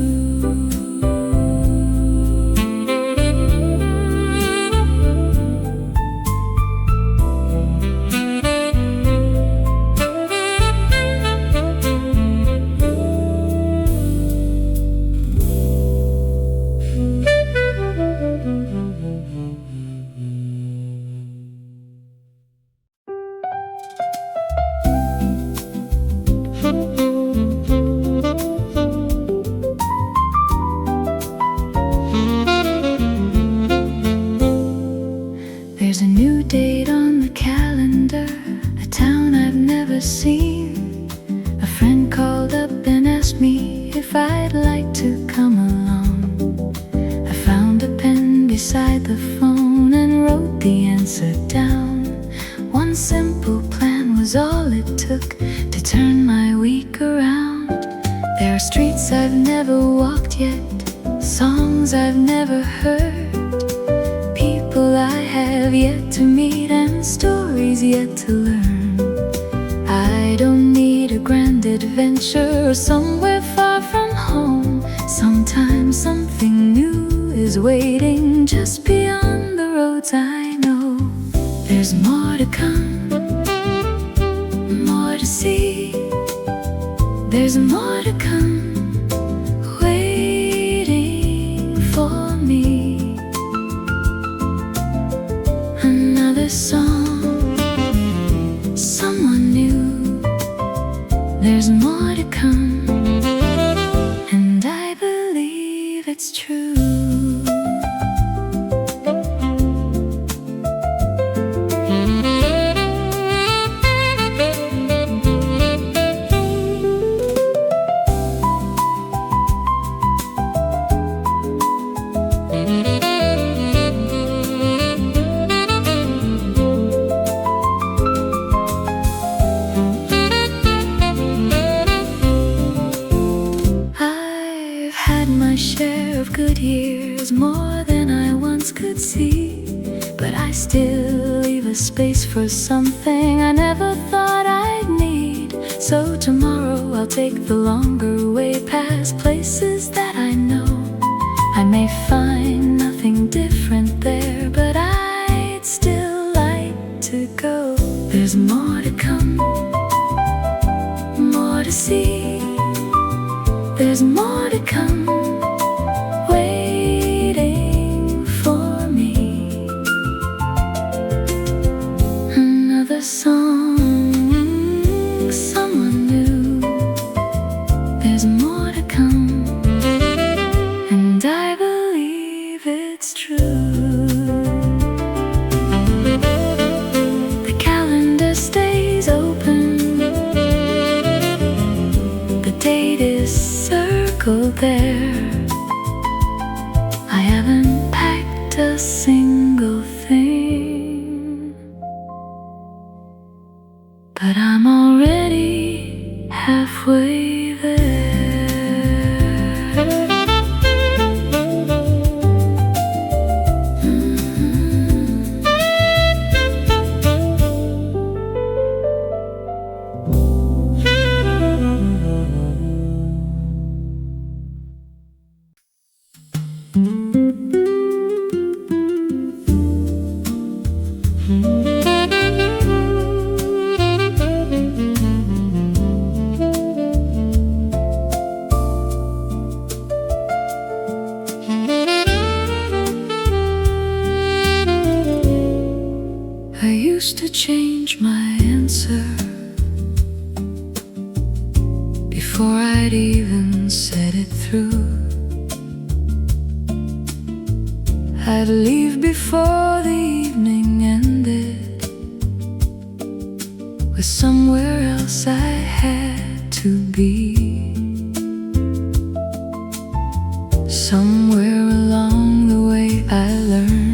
S1: There's a new date on the calendar, a town I've never seen. A friend called up and asked me if I'd like to come along. I found a pen beside the phone and wrote the answer down. One simple plan was all it took to turn my week around. There are streets I've never walked yet, songs I've never heard, people I have yet yet to meet and stories yet to learn. I don't need a grand adventure or somewhere far from home. Sometimes something new is waiting just beyond the roads I know. There's more to come, more to see. There's more to come, waiting for me. Another song, someone new. There's more to come, and I believe it's true. Good years, more than I once could see, but I still leave a space for something I never thought I'd need. So tomorrow I'll take the longer way past places that I know. I may find nothing different there, but I'd still like to go. There's more to come, more to see. There's more to come, waiting for me. Another song, someone new. There's more to come, and I believe it's true. The calendar stays open, the date is circled there. I haven't packed a single thing, but I'm already halfway there. I used to change my answer before I'd even said it through. I'd leave before the evening ended, with somewhere else I had to be. Somewhere along the way I learned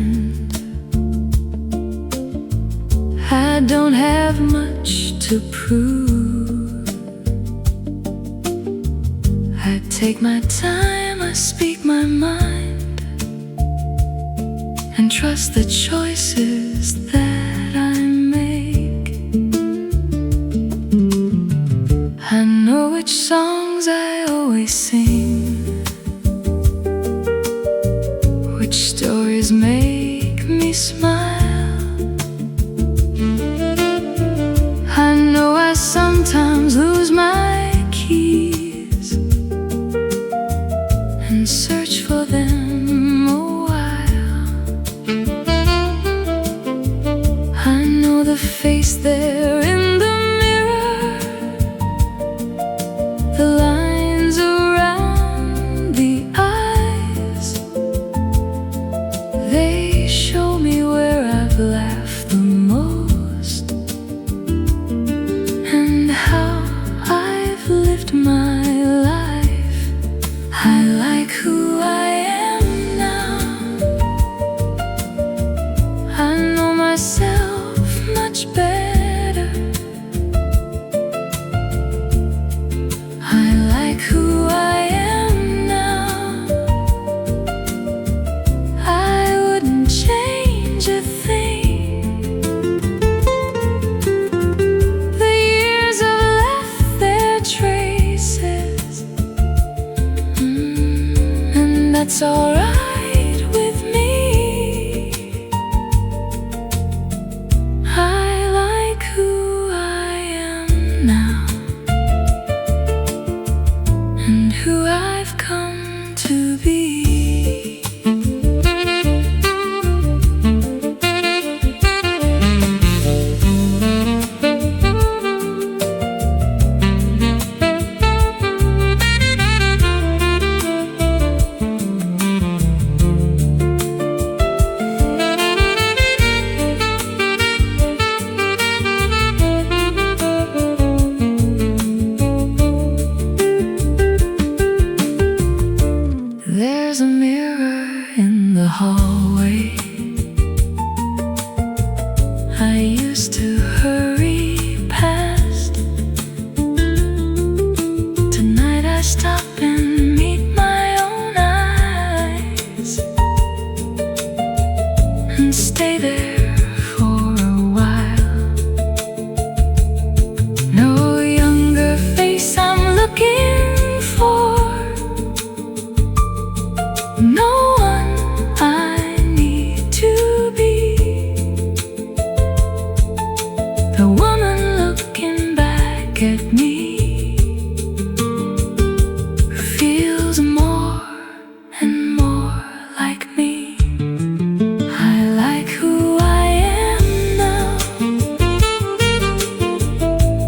S1: I don't have much to prove. I take my time, I speak my mind, and trust the choices that I make. I know which songs I always sing, which stories make me smile. I know I sometimes lose my keys and search for them a while. I know the face there in the mirror, the lines around the eyes. They show me where I've laughed the most, and how I've lived my life. I like who I am now. I know myself much better. I like who I am now. I wouldn't change a thing. I used to hurry past. Tonight I stop and meet my own eyes and stay there for a while. No younger face I'm looking for, no one I need to be. The woman looking back at me feels more and more like me. I like who I am now.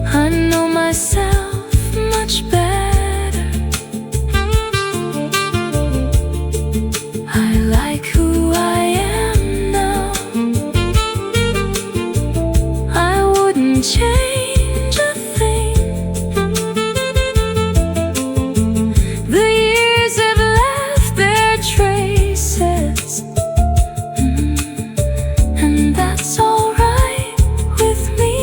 S1: I know myself much better. I like who I am now. I wouldn't change a thing. The years have left their traces, and that's alright with me.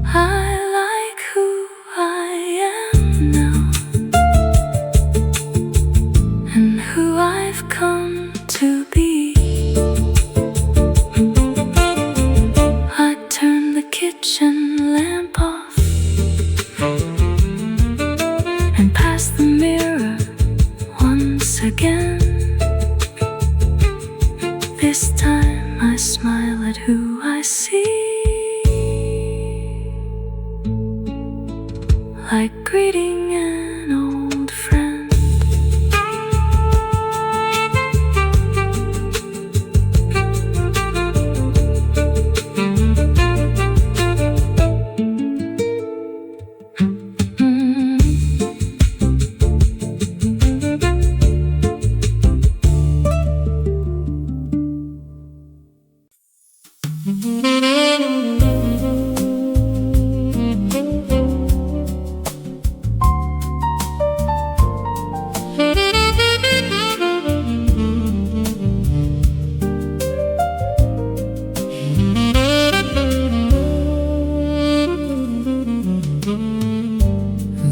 S1: I like who I am now and who I've come to be. I turn the kitchen lamp off and pass the mirror once again. This time I smile at who I see, like greeting an old friend.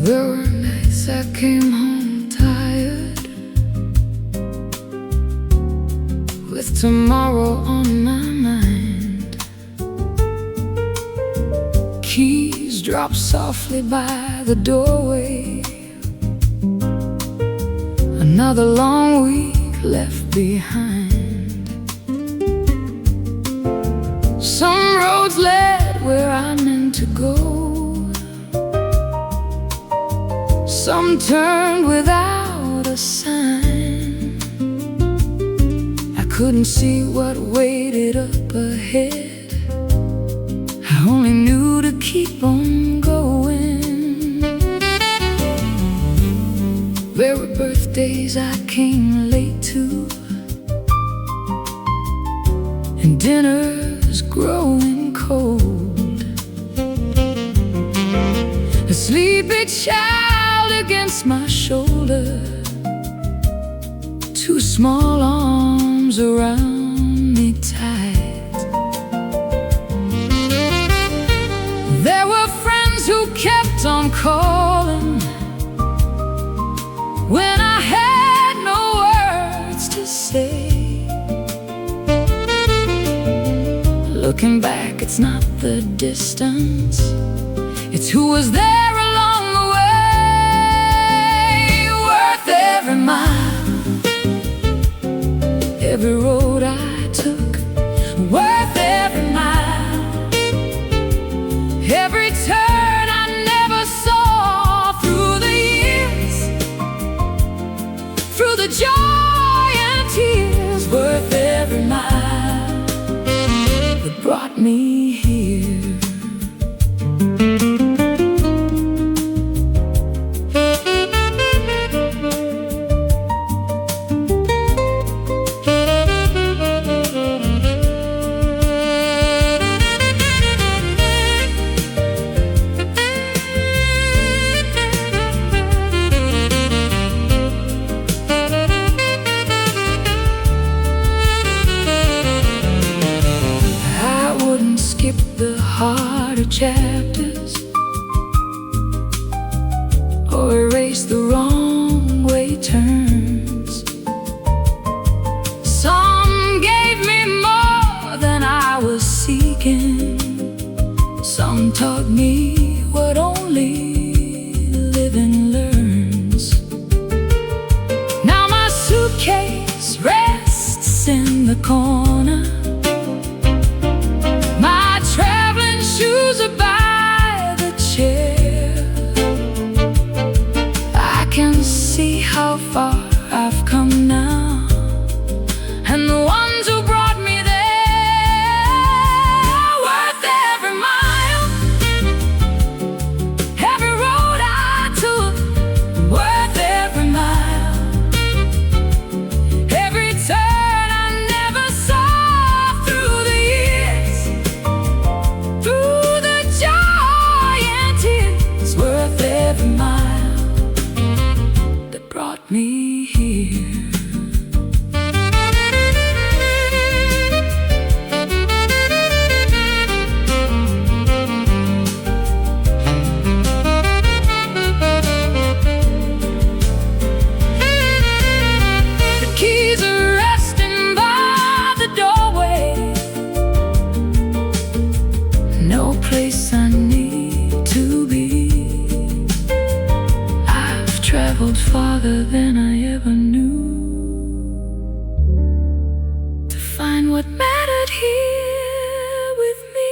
S1: There were nights I came home tired, with tomorrow on my mind. Keys drop softly by the doorway. Another long week left behind. Some roads led where I meant to go, some turned without a sign. I couldn't see what waited up ahead. I only knew to keep on going. There were birthdays I came late to, and dinners growing cold. A sleepy child against my shoulder, two small arms around me tight. There were friends who kept on calling when I had no words to say. Looking back, it's not the distance, it's who was there along the way. Worth every mile, every road I took. Worth every mile, every turn I never saw. Through the years, through the joy and tears. Worth every mile that brought me here. harder chapters, or erase the wrong way turns. Some gave me more than I was seeking. Some taught me what only living learns. Now my suitcase rests in the corner. My traveling shoes are by the chair. I can see how far I've come now, and the ones who brought me there are worth every mile. Every road I took, worth every mile. Every turn I never saw through the years, through the joy and tears, worth every mile that brought me here. Keys are resting by the doorway. No place I need to be. I've traveled farther than I ever knew to find what mattered here with me.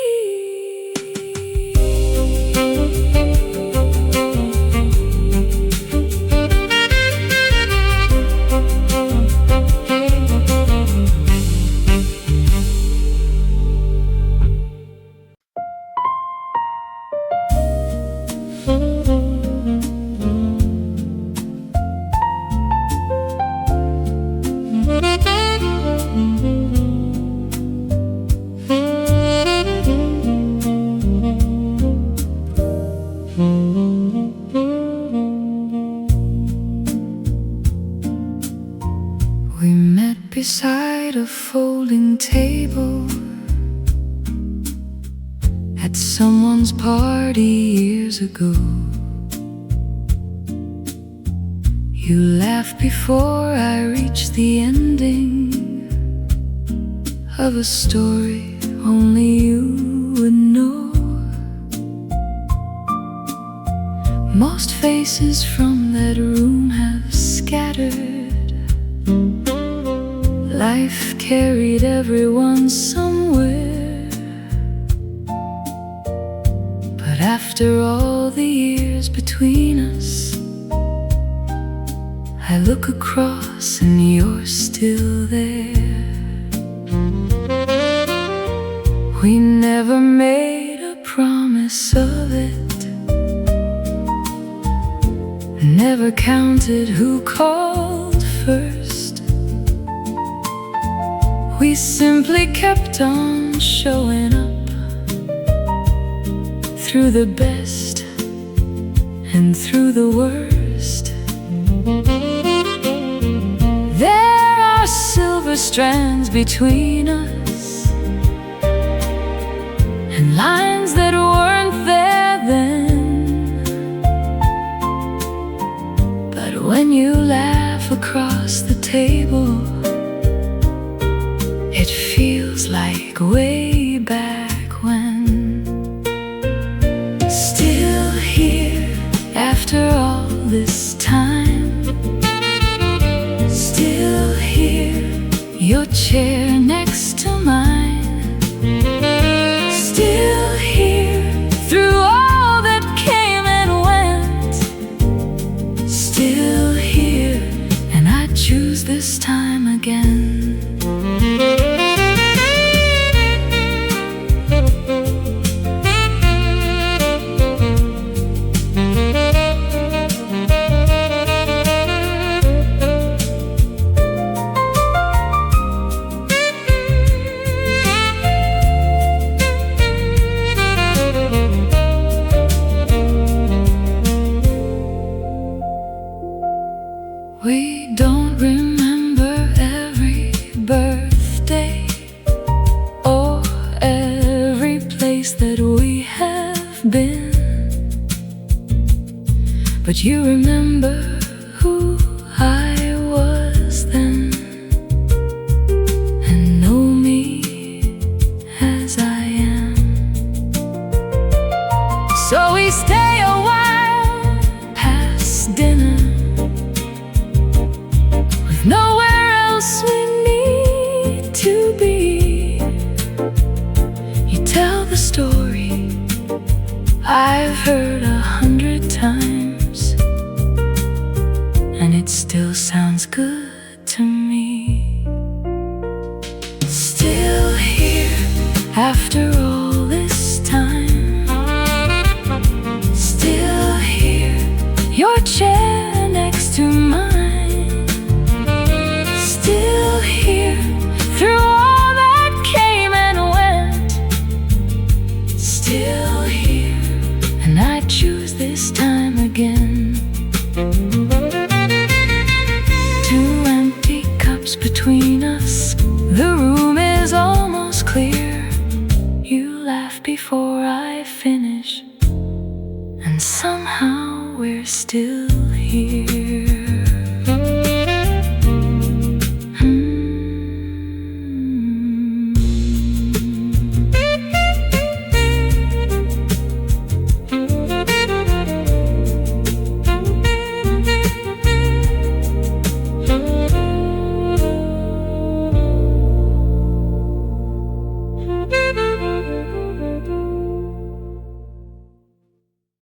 S1: We met beside a folding table at someone's party years ago. You laughed before I reached the ending of a story only you would know. Most faces from that room have scattered. Life carried everyone somewhere. But after all the years between us, I look across and you're still there. We never made a promise of it, never counted who called first. We simply kept on showing up through the best and through the worst. There are silver strands between us and lines that weren't there then. But when you laugh across the table, it feels like way back when. Still here after all this time. Still here, your chair next to mine. Still here through all that came and went. Still here, and I choose this time again. been, but you remember who I was then, and know me as I am. So we stay a while past dinner, with nowhere else we need to be. You tell the story I've heard 100 times, and it still sounds good to me. Still here after all this time, still here, your chair next to mine, still here through all that came and went, still here, and I choose this time again. Two empty cups between us, the room is almost clear. You laugh before I finish, and somehow we're still here.